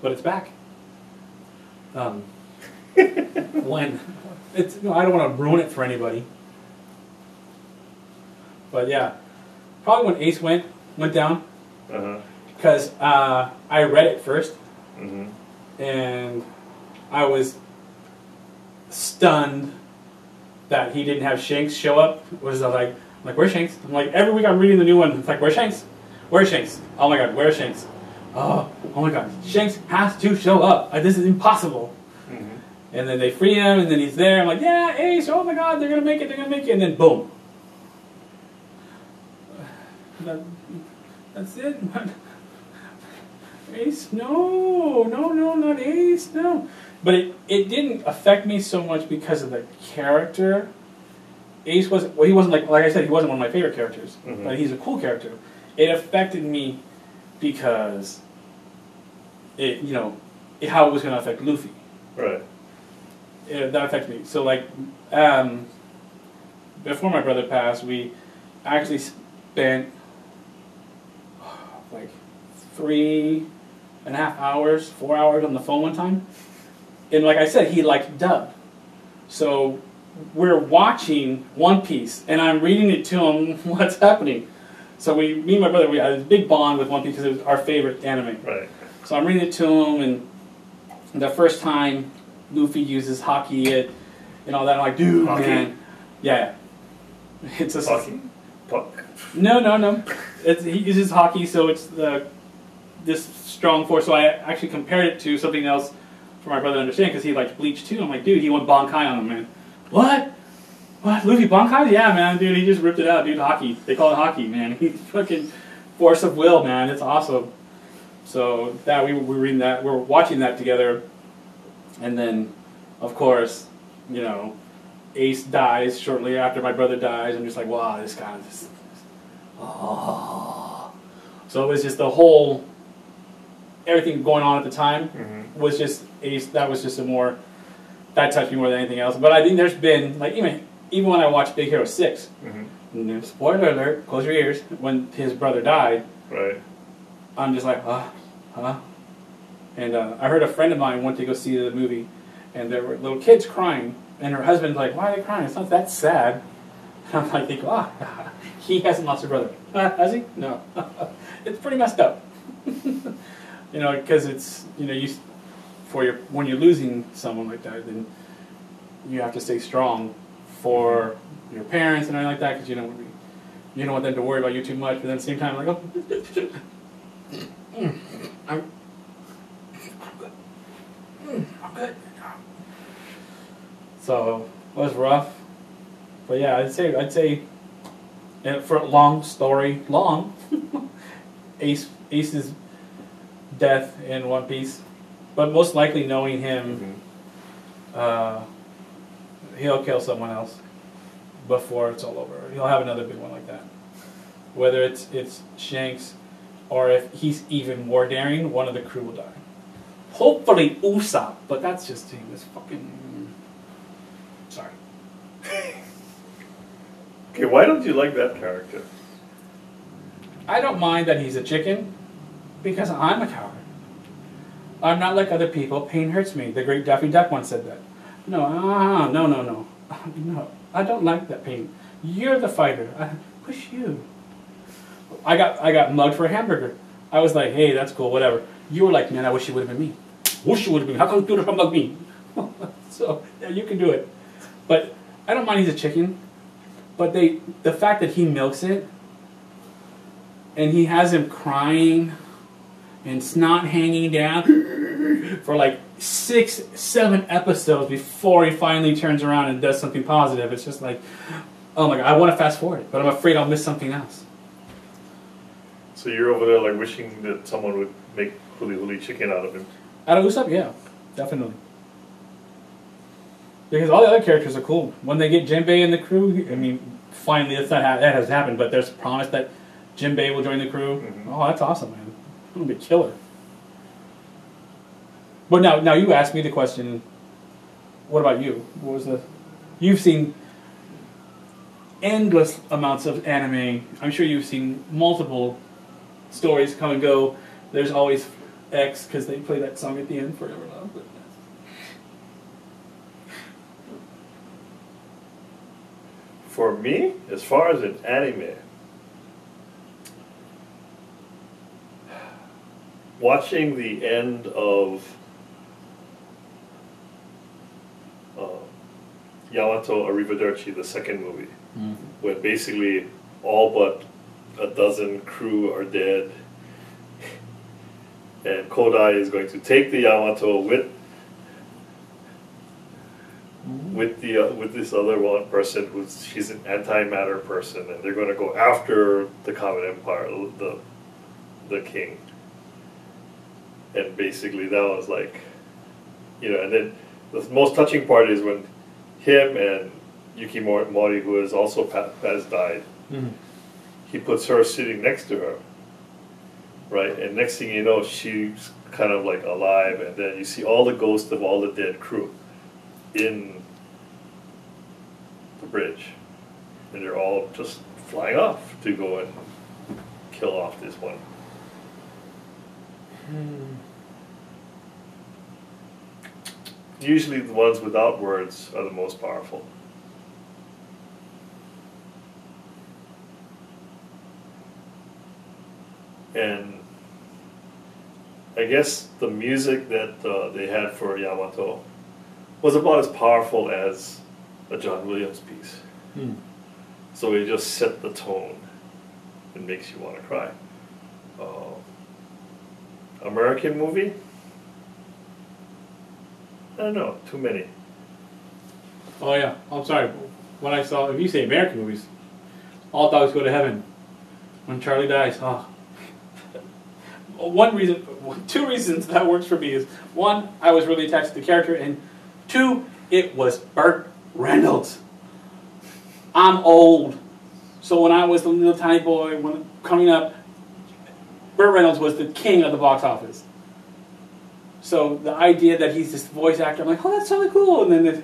But it's back. When it's, I don't want to ruin it for anybody. But yeah, probably when Ace went down, because I read it first, and I was stunned that he didn't have Shanks show up. Was like where's Shanks? I'm like, every week I'm reading the new one. It's like, where's Shanks? Where's Shanks? Oh my God, where's Shanks? Oh, oh my god, Shanks has to show up. This is impossible. And then they free him, and then he's there. I'm like, yeah, Ace, oh my god, they're going to make it, and then boom. That's it. Ace, no, not Ace, no. But it didn't affect me so much because of the character. Ace wasn't, well, he wasn't like I said, he wasn't one of my favorite characters. But he's a cool character. It affected me because how it was going to affect Luffy. Right. That affected me. So like, before my brother passed, we actually spent like 3.5 hours, 4 hours on the phone one time. And like I said, he liked dub. So we're watching One Piece, and I'm reading it to him what's happening. So me and my brother, we had this big bond with One Piece because it was our favorite anime. Right. So I'm reading it to him, and the first time Luffy uses Haki and all that, I'm like, dude, Haki? man. Yeah. It's a Haki? Puck? No. He uses Haki, so it's this strong force. So I actually compared it to something else for my brother to understand, because he likes Bleach too. I'm like, dude, he went Bankai on him, man. What? Luffy Bankai? Yeah, man, dude, he just ripped it out, dude. Haki. They call it Haki, man. He's fucking force of will, man. It's awesome. So that we were reading that, we were watching that together, and then, of course, Ace dies shortly after my brother dies. I'm just like, wow, this guy is. Oh. So it was just the whole, everything going on at the time was just Ace. That was just that touched me more than anything else. But I think there's been, like, even when I watched Big Hero 6, spoiler alert, close your ears, when his brother died, right. I'm just like, huh? And I heard a friend of mine went to go see the movie, and there were little kids crying, and her husband's like, why are they crying? It's not that sad. And I'm like, thinking, he hasn't lost a brother. Has he? No. It's pretty messed up. Because it's, when you're losing someone like that, then you have to stay strong for your parents and everything like that, because you don't want them to worry about you too much. But then at the same time, like, I'm good. So it was rough, but yeah, I'd say, and for a long story, Ace's death in One Piece, but most likely knowing him, he'll kill someone else before it's all over. He'll have another big one like that. Whether it's Shanks, or if he's even more daring, one of the crew will die. Hopefully Usopp, but that's just he was fucking. Sorry. Okay, why don't you like that character? I don't mind that he's a chicken, because I'm a coward. I'm not like other people. Pain hurts me. The great Daffy Duck once said that. No. No, I don't like that pain. You're the fighter. I push you. I got mugged for a hamburger. I was like, hey, that's cool, whatever. You were like, man, I wish it would have been me. Wish it would have been me. How come you don't mug me? So, yeah, you can do it. But I don't mind he's a chicken. But the fact that he milks it, and he has him crying and snot hanging down for like 6-7 episodes before he finally turns around and does something positive. It's just like, oh my god, I want to fast forward it, but I'm afraid I'll miss something else. So you're over there like wishing that someone would make huli huli chicken out of him. Out of Usopp, yeah, definitely. Because all the other characters are cool. When they get Jinbei in the crew, finally that has happened, but there's a promise that Jinbei will join the crew. Oh, that's awesome, man. It's going to be a killer. But now you asked me the question, what about you? What was you've seen endless amounts of anime. I'm sure you've seen multiple stories come and go. There's always X, because they play that song at the end, Forever Love. But for me, as far as an anime, watching the end of Yamato Arrivederci, the second movie, when basically all but a dozen crew are dead, And Kodai is going to take the Yamato with this other one person she's an antimatter person, and they're going to go after the Comet Empire, the king. And basically that was like, and then the most touching part is when him and Yuki Mori, who has also has died, he puts her sitting next to her, right? And next thing you know, she's kind of like alive, and then you see all the ghosts of all the dead crew in the bridge, and they're all just flying off to go and kill off this one. Usually the ones without words are the most powerful. And I guess the music that they had for Yamato was about as powerful as a John Williams piece. So it just set the tone and makes you want to cry. American movie? I don't know, too many. Oh yeah, I'm sorry. When I saw, if you say American movies, All Dogs Go to Heaven, when Charlie dies, two reasons that works for me is, one, I was really attached to the character, and two, it was Burt Reynolds. I'm old, so when I was a little tiny boy, coming up, Burt Reynolds was the king of the box office. So the idea that he's this voice actor, I'm like, oh, that's totally cool. And then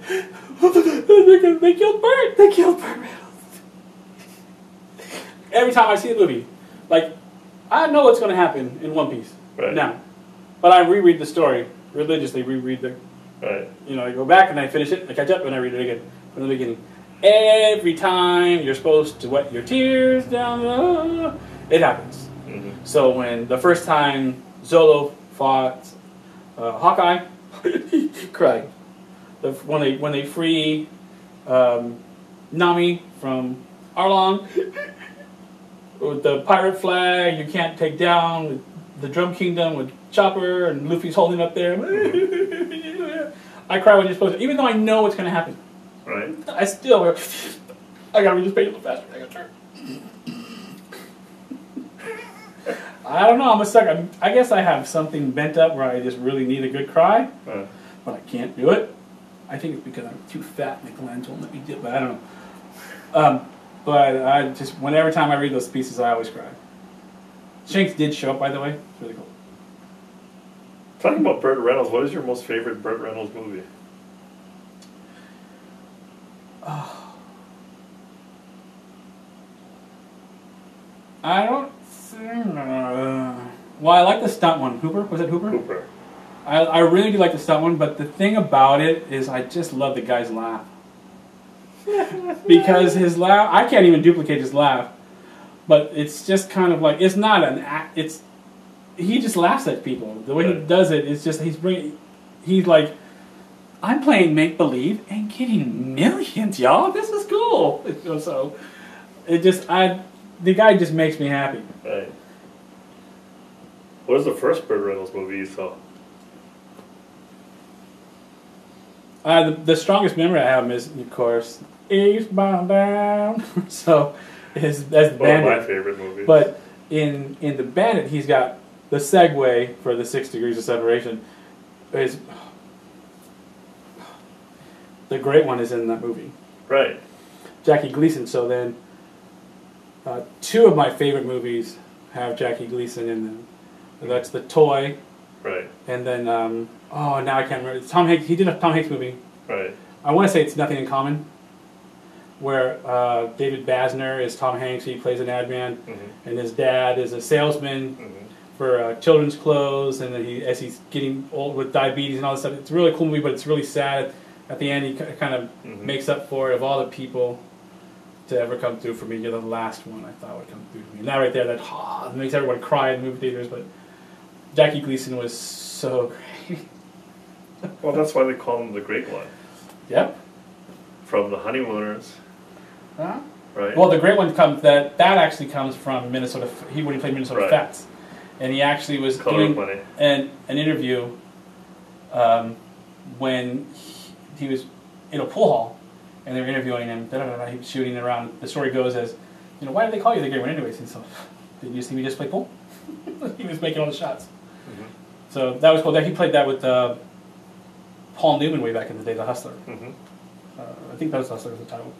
they killed Burt. They killed Burt Reynolds. Every time I see a movie, like, I know what's going to happen in One Piece now, but I reread the story religiously. Reread the, I go back and I finish it. I catch up and I read it again from the beginning. Every time you're supposed to wet your tears down, it happens. So when the first time Zolo fought Hawkeye, he cried. When they free Nami from Arlong, with the pirate flag you can't take down, the Drum Kingdom with Chopper and Luffy's holding up there. I cry when you're supposed to, even though I know what's going to happen. Right. I still, I gotta read this page a little faster. I gotta turn. I don't know, I'm a sucker. I guess I have something bent up where I just really need a good cry, but I can't do it. I think it's because I'm too fat and the glands won't let me do it, but I don't know. But I just, whenever time I read those pieces, I always cry. Shanks did show up, by the way. It's really cool. Talking about Burt Reynolds, what is your most favorite Burt Reynolds movie? I don't think... well, I like the stunt one. Hooper? Was it Hooper? Hooper. I really do like the stunt one, but the thing about it is I just love the guy's laugh. Because his laugh... I can't even duplicate his laugh. But it's just kind of like... It's not an act... It's... He just laughs at people. The way he does it, it's just... He's like... I'm playing make-believe and getting millions, y'all. This is cool. So... It just... The guy just makes me happy. Right. What was the first Burt Reynolds movie you saw? The strongest memory I have is, of course, Eastbound Down. So, that's the Bandit. One of my favorite movies. But in the Bandit, he's got the segue for the 6 degrees of separation. The great one is in that movie. Right. Jackie Gleason. So then, 2 of my favorite movies have Jackie Gleason in them. That's The Toy. Right. And then, now I can't remember. It's Tom Hanks. He did a Tom Hanks movie. Right. I want to say it's Nothing in Common, where David Basner is Tom Hanks. He plays an ad man, and his dad is a salesman for children's clothes. And then as he's getting old with diabetes and all this stuff, it's a really cool movie, but it's really sad. At the end, he kind of makes up for it. Of all the people to ever come through for me, you're the last one I thought would come through for me. And that right there, that makes everyone cry in movie theaters. But Jackie Gleason was so great. Well, that's why they call him the Great One. Yep. From The Honeymooners. Right. Well, the Great One comes that actually comes from Minnesota. When he played Minnesota Fats, and he actually was Color doing of Money. an interview when he was in a pool hall, and they were interviewing him. He was shooting around. The story goes as, why did they call you the great one anyways? And so, did you see me just play pool? He was making all the shots. Mm-hmm. So that was cool. He played that with Paul Newman way back in the day, The Hustler. Mm-hmm. I think that was Hustler was the title.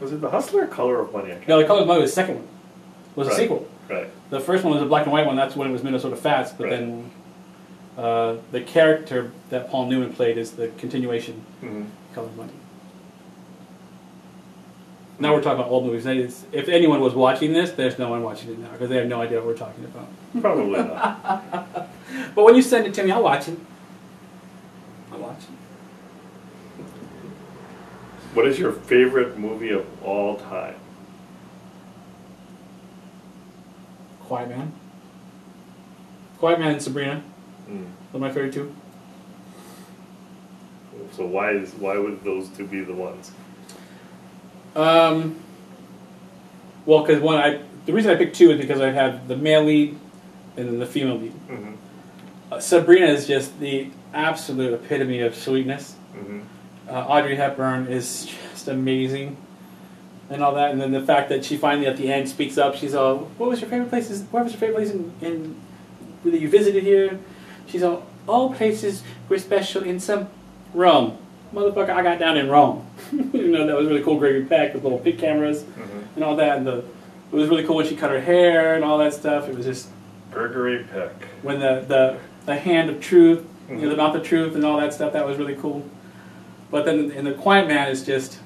Was it The Hustler or Color of Money? No, The Color of Money was the second one. Was a sequel. Right. The first one was a black and white one. That's when it was Minnesota Fats. But then the character that Paul Newman played is the continuation. Mm-hmm. Color of Money. Now we're talking about old movies. If anyone was watching this, there's no one watching it now because they have no idea what we're talking about. Probably not. But when you send it to me, I'll watch it. I'll watch it. What is your favorite movie of all time? Quiet Man. Quiet Man and Sabrina. Mm. Those are my favorite two. So why would those two be the ones? Well, because the reason I picked two is because I have the male lead and then the female lead. Mm-hmm. Sabrina is just the absolute epitome of sweetness. Mm-hmm. Audrey Hepburn is just amazing, and all that. And then the fact that she finally at the end speaks up. She's all, "What was your favorite places? Where was your favorite place in that you visited here?" She's all places were special in some Rome. Motherfucker, I got down in Rome. That was really cool. Gregory Peck with little pig cameras and all that. And it was really cool when she cut her hair and all that stuff. It was just Gregory Peck. when the hand of truth, the mouth of truth, and all that stuff. That was really cool. But then in The Quiet Man is just,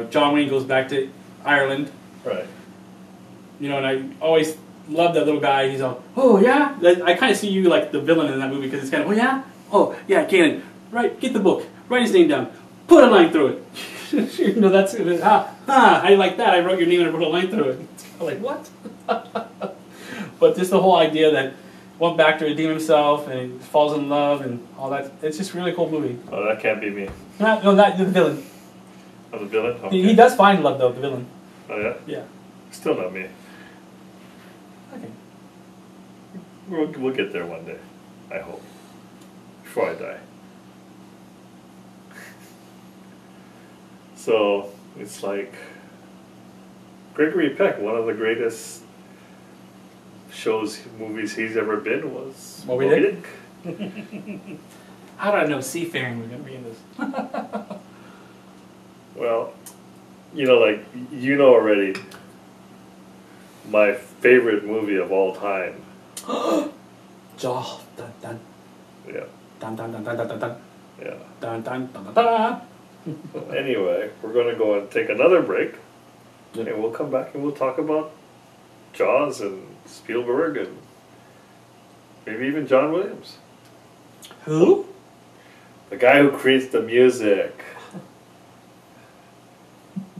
John Wayne goes back to Ireland. Right. And I always love that little guy. He's all, "Oh yeah." I kind of see you like the villain in that movie because it's kind of, "Oh yeah, Galen, right? Get the book. Write his name down. Put a line through it." That's I like that. I wrote your name and I wrote a line through it. I'm like, what? But just the whole idea that went back to redeem himself and he falls in love and all that. It's just a really cool movie. Oh, that can't be me. No, not the villain. Oh, the villain? Okay. He does find love though, the villain. Oh, yeah? Yeah. Still not me. Okay. We'll get there one day, I hope. Before I die. So, it's like Gregory Peck, one of the greatest movies he's ever been was Moby Dick. How did I know seafaring was going to be in this? Well, already, my favorite movie of all time. Jaw. Dun dun. Yeah. Dun dun dun dun dun dun dun. Yeah. Dun dun dun dun dun. Anyway, we're going to go and take another break, Yep. and we'll come back and we'll talk about Jaws and Spielberg and maybe even John Williams. Who? The guy who creates the music.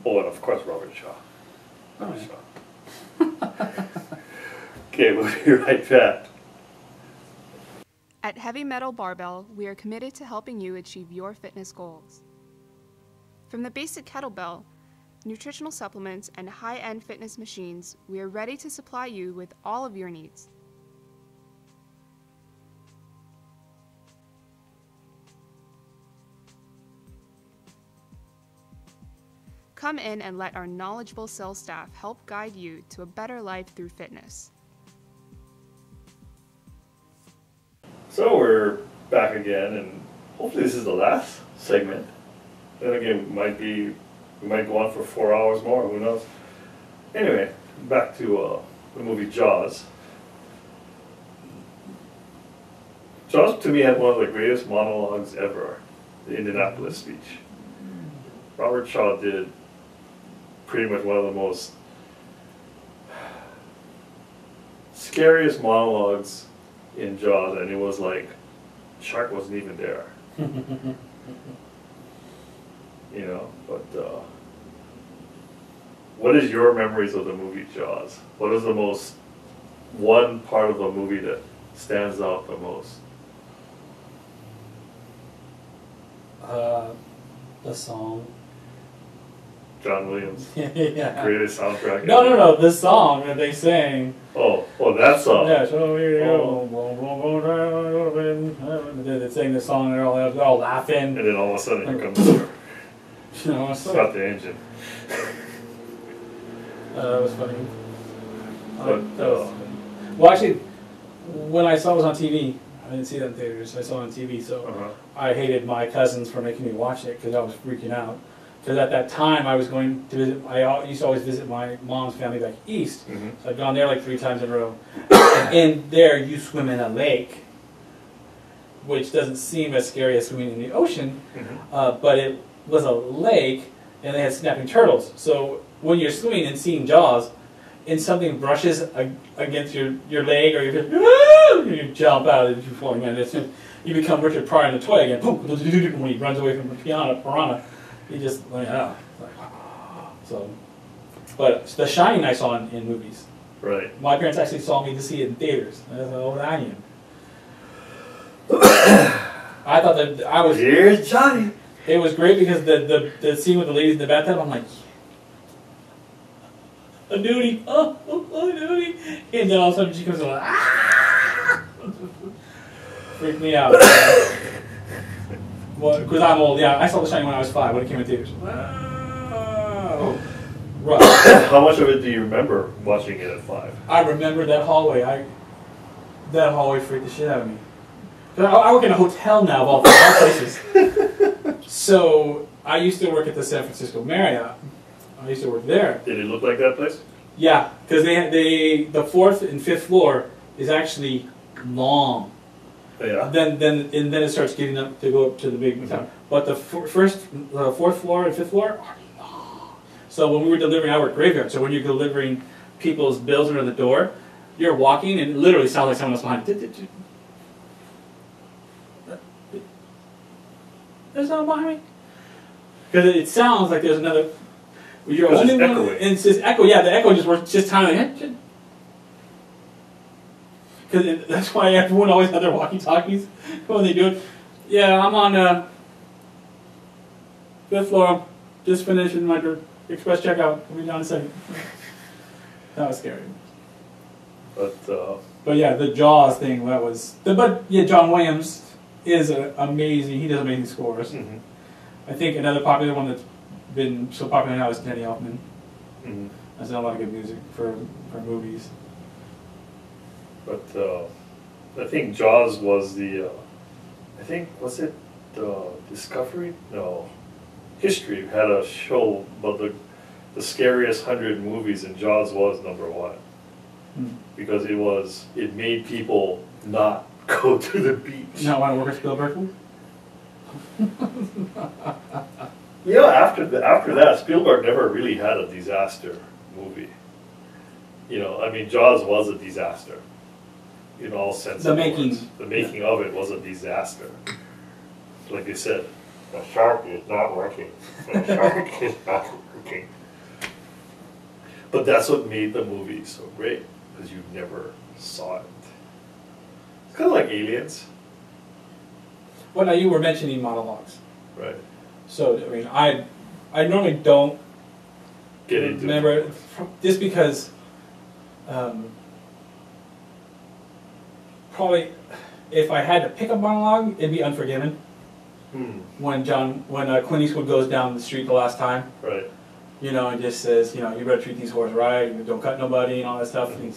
Oh, and of course Robert Shaw. Alright. Okay, we'll be right back. At Heavy Metal Barbell, we are committed to helping you achieve your fitness goals. From the basic kettlebell, nutritional supplements, and high-end fitness machines, we are ready to supply you with all of your needs. Come in and let our knowledgeable sales staff help guide you to a better life through fitness. So we're back again, and hopefully this is the last segment. Then again, we might go on for 4 hours more, who knows. Anyway, back to the movie Jaws. Jaws to me had one of the greatest monologues ever, the Indianapolis speech. Robert Shaw did pretty much one of the most scariest monologues in Jaws, and it was like shark wasn't even there. But what is your memories of the movie Jaws? What is the most one part of the movie that stands out the most? The song. John Williams. Yeah. Greatest soundtrack No, ever. no, no. The song that they sang. Oh, Oh, that song. Yeah, so here you go. And then they sing the song and they're all laughing. And then all of a sudden here comes You know, start the engine. that was funny. But, That was funny. Well, actually, when I saw it was on TV, I didn't see that in theaters. I saw it on TV, so I hated my cousins for making me watch it because I was freaking out. Because at that time I was going to visit, I used to always visit my mom's family back east. So I'd gone there like 3 times in a row. And there you swim in a lake, which doesn't seem as scary as swimming in the ocean, but it was a lake and they had snapping turtles. So when you're swimming and seeing Jaws, and something brushes against your leg or you jump out and you're falling in. You become Richard Pryor in the toy again. Boom, when he runs away from the piranha. He just went out. So, but The Shining I saw in movies. Right. My parents actually saw me to see it in theaters. That's how old I am. I thought that I was. Here's Johnny. It was great because the scene with the ladies in the bathtub. I'm like, a nudie, oh, a nudie, and then all of a sudden she comes along, freaked me out. Well, because I'm old, yeah. I saw The Shining when I was 5 when it came in theaters. Wow. Right. How much of it do you remember watching it at 5? I remember that hallway. That hallway freaked the shit out of me. I work in a hotel now, of all places. So I used to work at the San Francisco Marriott. I used to work there. Did it look like that place? Yeah, because the 4th and 5th floor is actually long. Yeah. Then it starts getting up to go up to the big tower. But the 4th floor and 5th floor are long. So when we were delivering, I worked graveyard. So when you're delivering people's bills under the door, you're walking and it literally sounds like someone else behind. There's someone behind me. Because it sounds like there's another. You're only one, and it's just echo. Yeah, the echo just works just time. Because that's why everyone always had their walkie-talkies when they do it. Yeah, I'm on 5th floor. Just finishing my express checkout. I'll be down in a second. That was scary. But yeah, the Jaws thing. That was. But yeah, John Williams is amazing. He does amazing scores. I think another popular one that's been so popular now is Danny Elfman. Has done a lot of good music for movies. But I think Jaws was the, I think, was it Discovery? No. History had a show about the scariest 100 movies, and Jaws was #1. Because it made people not go to the beach. Not want to work at Spielberg? Yeah, after that, Spielberg never really had a disaster movie. You know, I mean, Jaws was a disaster. In all sense of the words. The making of it was a disaster. Like I said, the shark is not working. The shark is not working. But that's what made the movie so great, because you never saw it. It's kind of like Aliens. Well, now you were mentioning monologues. Right. So, I mean, I normally don't get into remember it. Just because probably if I had to pick a monologue, it'd be Unforgiven. When Clint Eastwood goes down the street the last time, right? You know, and just says, you know, you better treat these whores right, you don't cut nobody, and all that stuff. And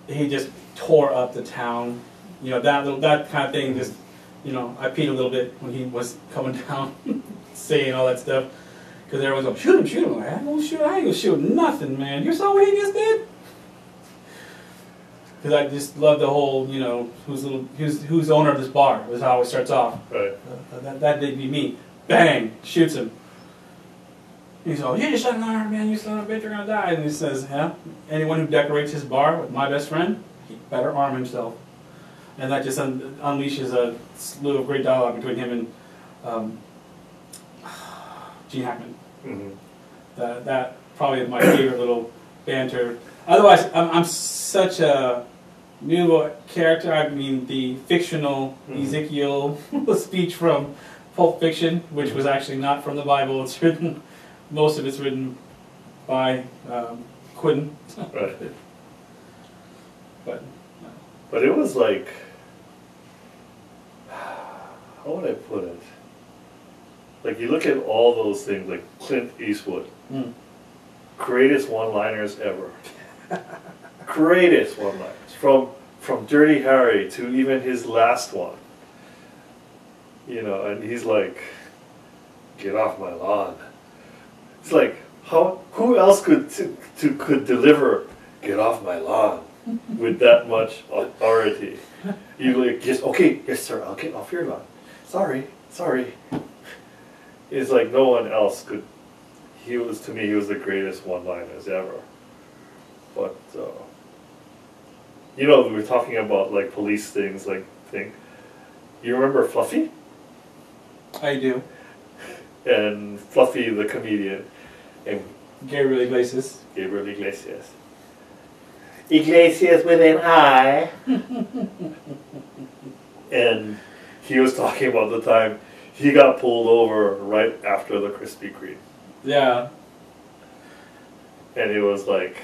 he just tore up the town. You know, that kind of thing. Just, you know, I peed a little bit when he was coming down, saying all that stuff, because everyone's like, shoot him. I'm like, I ain't gonna shoot nothing, man. You saw what he just did. Because I just love the whole, you know, who's the owner of this bar, is how it starts off. Right. That'd be me. Bang! Shoots him. He's all, you shot an arm, man, you son of a bitch, you're gonna die. And he says, yeah, anyone who decorates his bar with my best friend, he better arm himself. And that just unleashes a slew of great dialogue between him and Gene Hackman. That probably is my favorite little banter. Otherwise, I'm such a new character. I mean, the fictional Ezekiel speech from Pulp Fiction, which was actually not from the Bible. It's written, most of it's written by Quentin. Right. But it was like, how would I put it? Like you look at all those things, like Clint Eastwood, greatest one-liners ever. Greatest one-liners, from Dirty Harry to even his last one. You know, and he's like, "Get off my lawn." It's like, who else could deliver "Get off my lawn" with that much authority? You like just, okay, yes sir, I'll get off your lawn. Sorry. It's like no one else could. To me, he was the greatest one-liners ever. But you know, we were talking about like police things, you remember Fluffy? I do. And Fluffy the comedian, and Gabriel Iglesias. Iglesias with an I. And he was talking about the time he got pulled over right after the Krispy Kreme. Yeah. And he was like,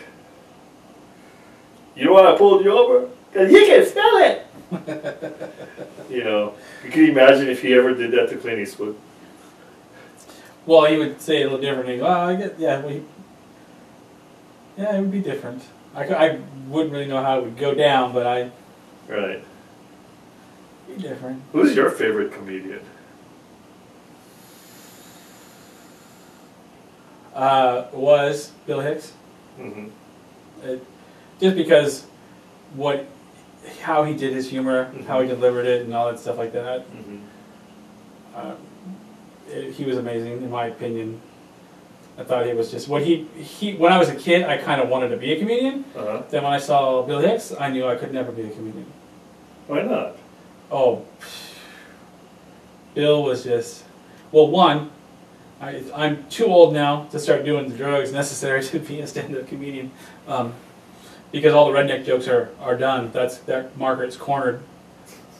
"You know why I pulled you over? Because you can smell it." You know, you can imagine if he ever did that to Clint Eastwood. Well, he would say it a little differently. Well, it would be different. I wouldn't really know how it would go down, but Right. It'd be different. Who's your favorite comedian? Was Bill Hicks. Just because how he did his humor, how he delivered it, and all that stuff like that. He was amazing, in my opinion. I thought he was just when I was a kid, I kind of wanted to be a comedian. Then when I saw Bill Hicks, I knew I could never be a comedian. Why not? Oh, Bill was just, well, one, I'm too old now to start doing the drugs necessary to be a stand-up comedian, because all the redneck jokes are done. That market's cornered.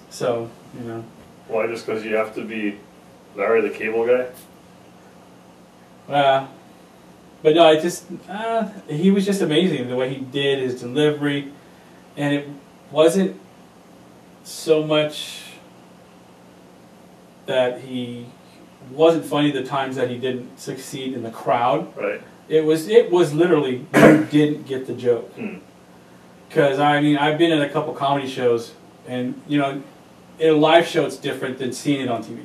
So, you know. Why? Just because you have to be Larry the Cable Guy? But no, he was just amazing, the way he did his delivery, and it wasn't so much that he wasn't funny the times that he didn't succeed in the crowd. Right. It was literally you didn't get the joke. Because I mean, I've been in a couple comedy shows, and you know, in a live show it's different than seeing it on TV.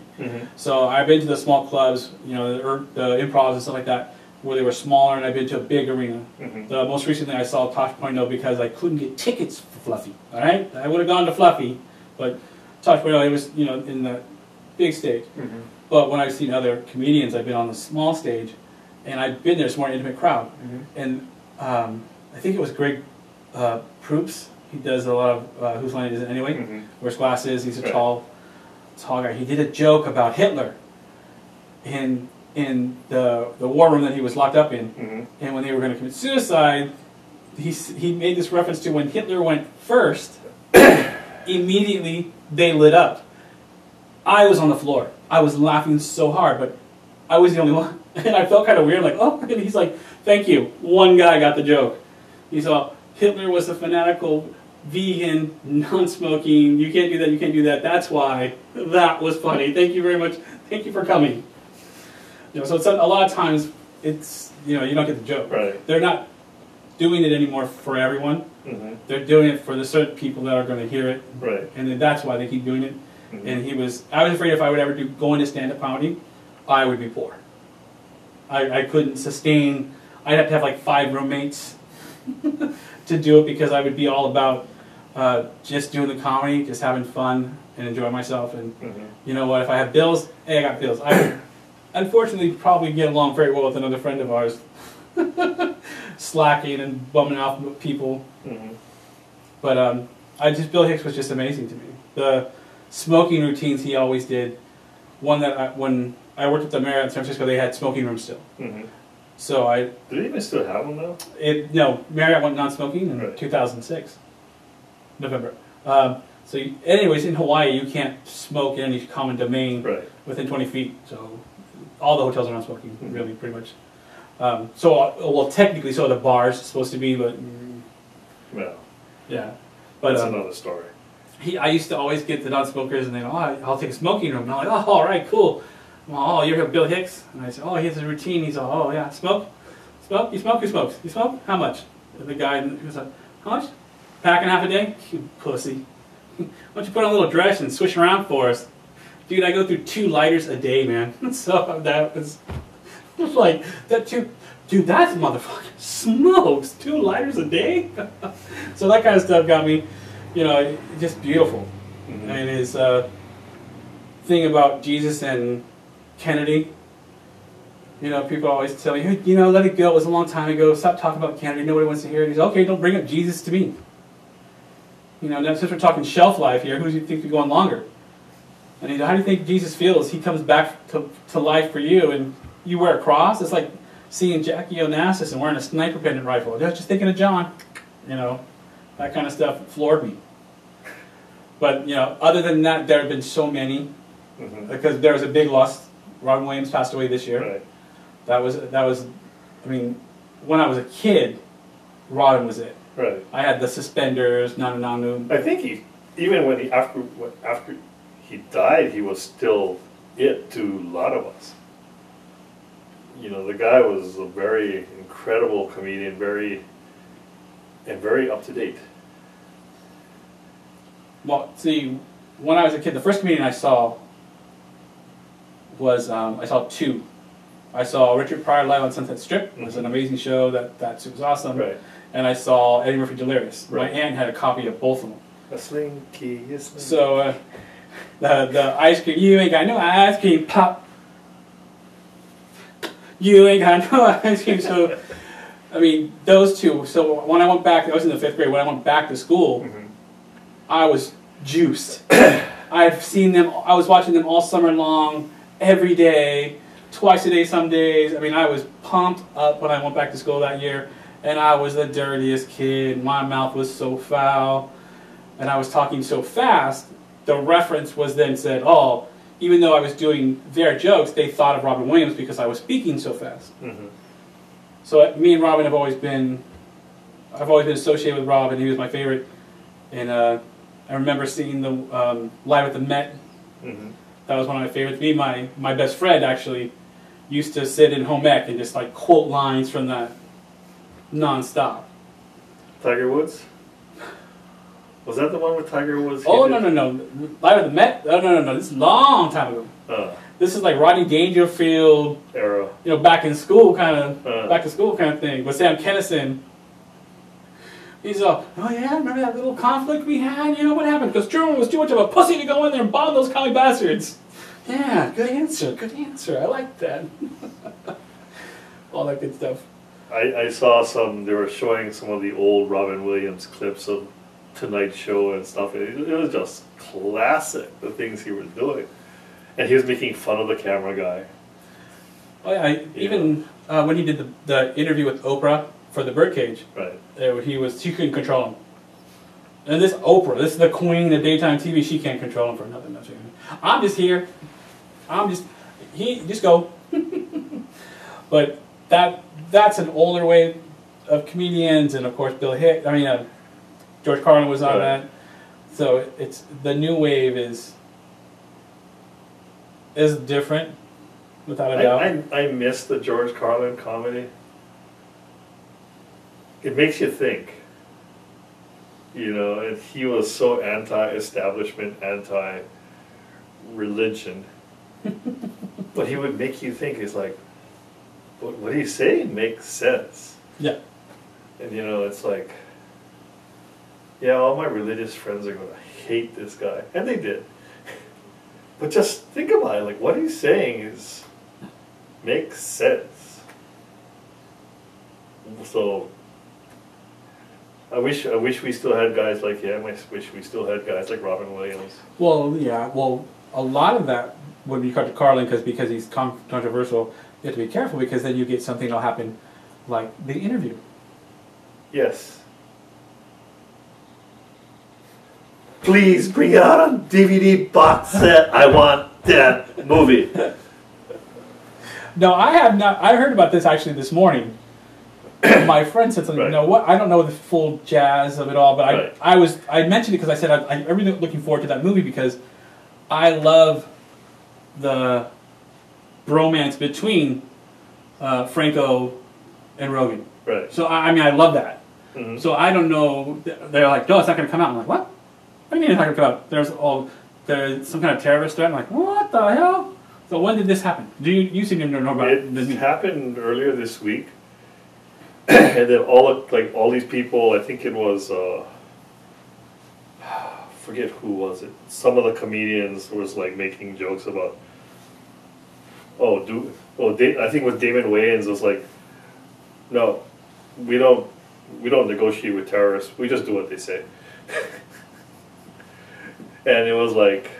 So I've been to the small clubs, you know, the improvs and stuff like that, where they were smaller, and I've been to a big arena. The most recently I saw Tosh.0 because I couldn't get tickets for Fluffy. All right, I would have gone to Fluffy, but Tosh.0 it was, you know, in the big stage. But when I've seen other comedians, I've been on the small stage, and I've been there. It's a more intimate crowd, and I think it was Greg Proops. He does a lot of Whose Line Is It Anyway? Wears glasses. He's a tall guy. He did a joke about Hitler in the war room that he was locked up in, and when they were going to commit suicide, he made this reference to when Hitler went first. Immediately they lit up. I was on the floor. I was laughing so hard, but I was the only one, and I felt kind of weird. Like, oh, and he's like, "Thank you." One guy got the joke. He saw Hitler was a fanatical vegan, non-smoking. You can't do that. You can't do that. That's why that was funny. Thank you very much. Thank you for coming. You know, so it's a lot of times it's, you know, you don't get the joke. Right. They're not doing it anymore for everyone. They're doing it for the certain people that are going to hear it. Right. And then that's why they keep doing it. And I was afraid if I would ever go into stand-up comedy, I would be poor. I couldn't sustain, I'd have to have like 5 roommates to do it, because I would be all about just doing the comedy, just having fun and enjoying myself. And you know what, if I have bills, hey, I got bills. I would unfortunately probably get along very well with another friend of ours, slacking and bumming off people. But Bill Hicks was just amazing to me. The smoking routines he always did. One that when I worked at the Marriott in San Francisco, they had smoking rooms still. So do they even still have them now? No, Marriott went non-smoking in 2006, November. So anyways, in Hawaii, you can't smoke in any common domain within 20 feet. So all the hotels are non-smoking, really, pretty much. Well, technically, so the bars supposed to be, but well, yeah. But that's another story. I used to always get the non-smokers, and they go, "Oh, I'll take a smoking room." And I'm like, "Oh, all right, cool." Well, "Oh, you're here, Bill Hicks," and I said, "Oh, he has a routine." He's all, "Oh yeah, smoke, smoke, you smoke, who smokes? You smoke? How much?" And the guy was like, "How much? Pack and a half a day? You pussy. Why don't you put on a little dress and swish around for us?" Dude, I go through 2 lighters a day, man. So that was like, that too. Dude, that motherfucker smokes 2 lighters a day? So that kind of stuff got me, you know, just beautiful. Mm-hmm. And his thing about Jesus and Kennedy, you know, people always tell you, you know, let it go. It was a long time ago. Stop talking about Kennedy. Nobody wants to hear it. He's okay, don't bring up Jesus to me. You know, now since we're talking shelf life here, who do you think is going longer? And he, how do you think Jesus feels? He comes back to life for you, and you wear a cross? It's like seeing Jackie Onassis and wearing a sniper pendant rifle. Just thinking of John. You know, that kind of stuff floored me. But, you know, other than that, there have been so many. Mm-hmm. Because there was a big loss. Robin Williams passed away this year. Right. That was, I mean, when I was a kid, Robin was it. Right. I had the suspenders, Nanu. I think even when after he died, he was still it to a lot of us. You know, the guy was a very incredible comedian, very up to date. Well, see, when I was a kid, the first comedian I saw was, I saw 2. I saw Richard Pryor live on Sunset Strip. It was an amazing show. That was awesome. Right. And I saw Eddie Murphy Delirious. Right. My aunt had a copy of both of them. A slinky, a slinky. So the ice cream, you ain't got no ice cream, pop. You ain't got no ice cream. So, I mean, those 2. So when I went back, I was in the 5th grade. When I went back to school, Mm-hmm. I was juiced. I've seen them. I was watching them all summer long, every day, twice a day some days. I mean, I was pumped up when I went back to school that year, and I was the dirtiest kid. My mouth was so foul, and I was talking so fast. The reference was then said, "Oh, even though I was doing their jokes, they thought of Robin Williams because I was speaking so fast." Mm-hmm. So me and Robin have always been. I've always been associated with Robin. He was my favorite, and I remember seeing the live at the Met. Mm-hmm. That was one of my favorites. Me, my best friend actually used to sit in home ec and just like quote lines from that nonstop. Tiger Woods? Was that the one with Tiger Woods? Oh no. Live at the Met? Oh no. This is a long time ago. This is like Rodney Dangerfield Era. You know, back to school kind of thing. With Sam Kinison. He's all, "Oh yeah, remember that little conflict we had? You know what happened? Because Truman was too much of a pussy to go in there and bomb those commie bastards." Yeah, good answer. I like that. All that good stuff. I saw they were showing some of the old Robin Williams clips of Tonight Show and stuff. It was just classic, the things he was doing. And he was making fun of the camera guy. Oh yeah, even when he did the interview with Oprah for the Birdcage, Right. She couldn't control him. And this Oprah, this is the queen of daytime TV, she can't control him for nothing. No, I'm just here. Just go. But that's an older way of comedians, and of course George Carlin was on that. So it's the new wave is different, without a doubt. I miss the George Carlin comedy. It makes you think. You know, and he was so anti-establishment, anti-religion. But he would make you think. It's like, what he's saying makes sense. Yeah. And you know, it's like, yeah, all my religious friends are going to hate this guy. And they did. But just think about it, like what he's saying makes sense. So I wish we still had guys like him. I wish we still had guys like Robin Williams. Well, yeah. Well, a lot of that when you cut to Carlin, because he's controversial, you have to be careful because then you get something that'll happen, like the interview. Yes. Please bring it out on DVD box set. I want that movie. No, I have not. I heard about this actually this morning. my friend said something. Right. You know what? I don't know the full jazz of it all, but Right. I mentioned it because I said I'm really looking forward to that movie because I love the bromance between Franco and Rogan. Right. So I mean I love that. Mhm. So I don't know. They're like, no, it's not going to come out. I'm like, what? What do you mean it's not going to come out? There's some kind of terrorist threat. I'm like, what the hell? So when did this happen? You seem to know about It this? happened earlier this week, and then all these people. I think it was forget who was it. Some of the comedians was like making jokes about. I think it was Damon Wayans was like, no, we don't negotiate with terrorists. We just do what they say. And it was like,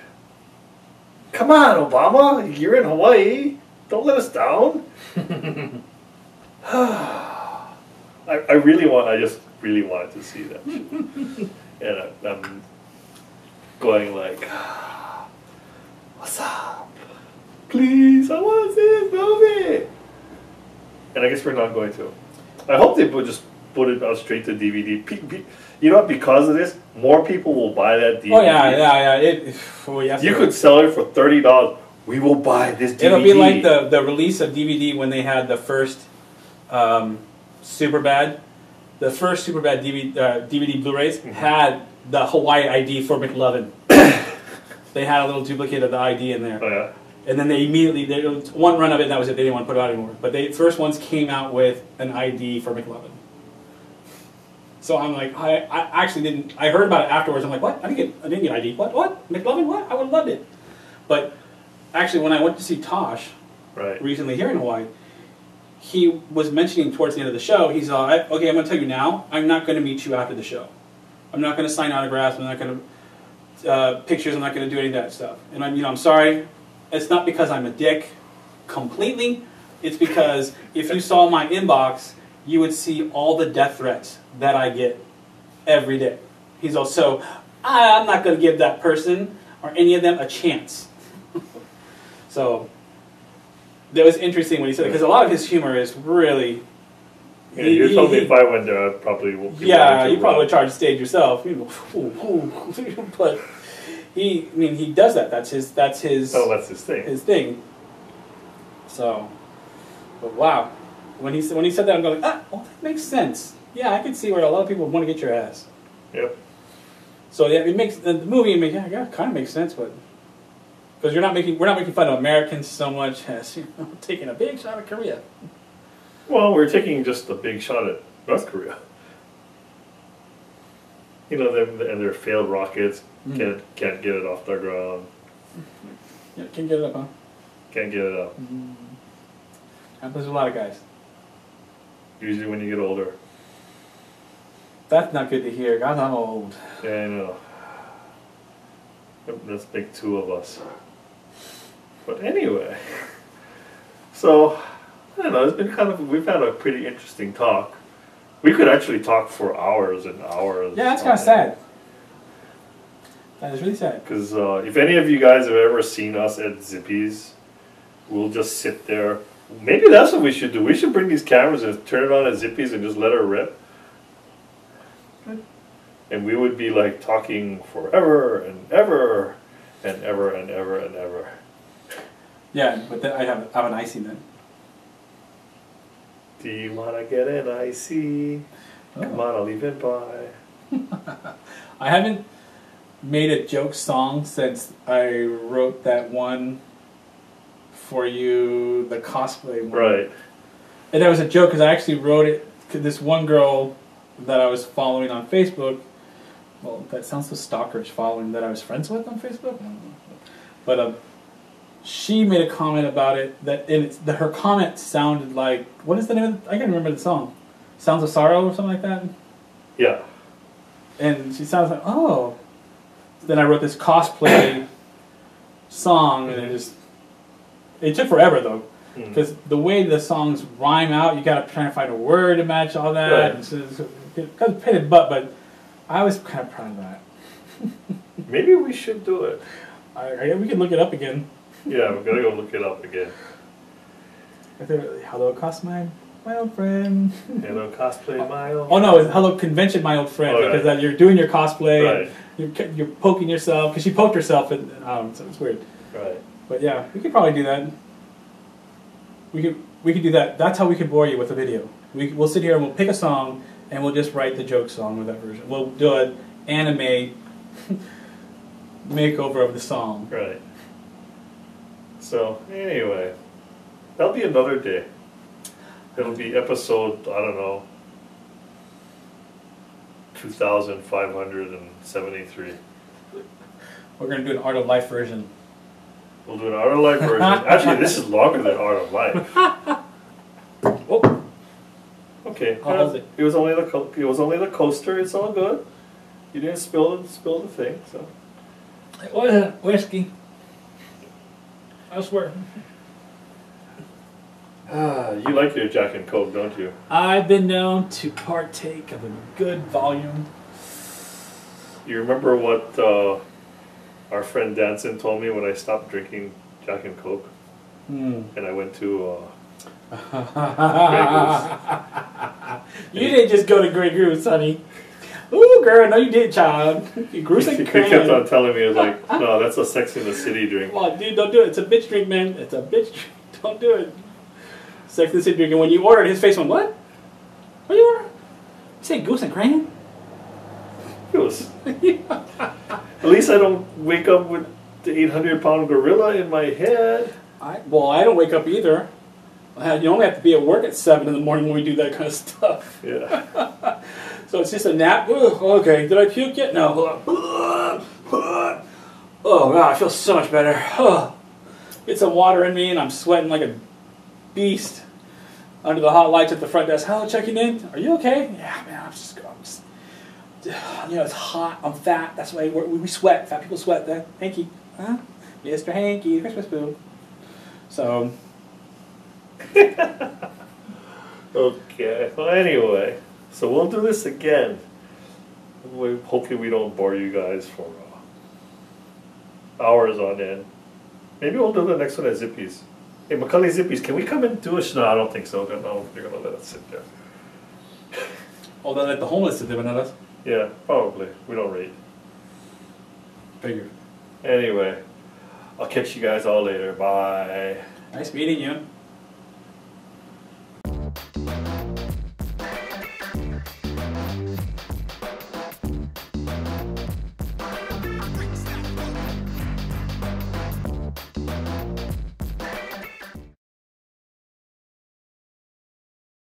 come on, Obama, you're in Hawaii. Don't let us down. I just really wanted to see that shit. And I'm going like, what's up? Please, I want to see this movie. And I guess we're not going to. I hope they would just put it out straight to DVD. You know what? Because of this, more people will buy that DVD. Oh yeah. Yes, You could sell it for $30. We will buy this DVD. It'll be like the release of DVD when they had the first Superbad. The first Superbad DVD Blu-rays had the Hawaii ID for McLovin. They had a little duplicate of the ID in there. Oh yeah. And then they immediately, one run of it, and that was it. They didn't want to put it out anymore. But the first ones came out with an ID for McLovin. So I'm like, I actually didn't. I heard about it afterwards. I'm like, what? I didn't get ID. What? McLovin? What? I would have loved it. But actually, when I went to see Tosh recently here in Hawaii, he was mentioning towards the end of the show. He's okay. I'm going to tell you now. I'm not going to meet you after the show. I'm not going to sign autographs. I'm not going to pictures. I'm not going to do any of that stuff. And I'm sorry. It's not because I'm a dick completely. It's because if you saw my inbox, you would see all the death threats that I get every day. He's also, I'm not going to give that person or any of them a chance. So that was interesting when he said it, because a lot of his humor is really... Yeah, you told me if I went there, I probably won't be you probably would charge the stage yourself. But he does that. That's his thing. His thing. So, but wow. When he said that, I'm going, well, that makes sense. Yeah, I can see where a lot of people want to get your ass. Yep. So yeah, it makes the movie. Kind of makes sense, but because we're not making fun of Americans so much as taking a big shot at Korea. Well, we're taking just a big shot at North Korea. Them and their failed rockets can't get it off the ground. Yeah, can't get it up, huh? Can't get it up. Happens to a lot of guys. Usually when you get older. That's not good to hear. God, I'm old. Yeah, I know. Let's make two of us. But anyway, so I don't know. It's been we've had a pretty interesting talk. We could actually talk for hours and hours. Yeah, that's kind of sad. That is really sad. Because if any of you guys have ever seen us at Zippy's, we'll just sit there. Maybe that's what we should do. We should bring these cameras and turn it on at Zippy's and just let her rip. And we would be like talking forever and ever and ever and ever and ever. Yeah, but then I have an icy then. Do you want to get an icy? Come on, I'll even buy. I haven't made a joke song since I wrote that one for you, the cosplay one. Right. And that was a joke because I actually wrote it to this one girl that I was following on Facebook. Well, that sounds so stalkerish, following that I was friends with on Facebook. But she made a comment about it her comment sounded like, what is the name of it? I can't remember the song. Sounds of Sorrow or something like that? Yeah. And she sounds like, oh. Then I wrote this cosplay song, and it took forever though. Because the way the songs rhyme out, you got to try to find a word to match all that. Right. It's kind of pain in the butt, but I was kind of proud of that. Maybe we should do it. We can look it up again. Yeah, we're going to go look it up again. Hello, Cosmine. my old friend. Hello, cosplay, my old. Oh no, it's hello convention, my old friend, Oh, because right. you're doing your cosplay, Right. and you're poking yourself, because she poked herself, and so it's weird. Right. But yeah, we could probably do that. We could do that. That's how we could bore you with a video. We'll sit here and we'll pick a song, and we'll just write the joke song with that version. We'll do an anime makeover of the song. Right. So, anyway, that'll be another day. It'll be episode, I don't know, 2573. We're going to do an Art of Life version. We'll do an Art of Life version. Actually, this is longer than Art of Life. Oh, Okay. How was it? It was only the coaster. It's all good. You didn't spill the thing, so. it was whiskey. I swear. You like your Jack and Coke, don't you? I've been known to partake of a good volume. You remember what our friend Danson told me when I stopped drinking Jack and Coke, and I went to You didn't just go to Grey Goose, honey. Ooh, girl, no you did, child. Goose and he Cran. kept on telling me, he was like, no, that's a Sex in the City drink. Come on, dude, don't do it. It's a bitch drink, man. It's a bitch drink. Don't do it. Sex and the City drink. And when you ordered, his face went, what? What do you order? You say Goose and Cran? Goose. At least I don't wake up with the 800-pound gorilla in my head. I don't wake up either. You only have to be at work at 7 in the morning when we do that kind of stuff. Yeah. So it's just a nap. Ugh, okay, did I puke yet? No. Oh, God, I feel so much better. Get some water in me, and I'm sweating like a beast under the hot lights at the front desk. Hello, checking in. Are you okay? Yeah, man, I'm just you know, it's hot. I'm fat. That's why we sweat. Fat people sweat. Hanky. Huh? Mr. Hanky, Christmas boo. So... Okay. Well, anyway, so we'll do this again. Hopefully we don't bore you guys for hours on end. Maybe we'll do the next one at Zippy's. Hey, Macaulay Zippy's, can we come and do a show? No, I don't think so. No, they're going to let us sit there. Oh, they'll let the homeless sit there, but not us? Yeah, probably. We don't rate. Figure. Anyway, I'll catch you guys all later. Bye. Nice meeting you.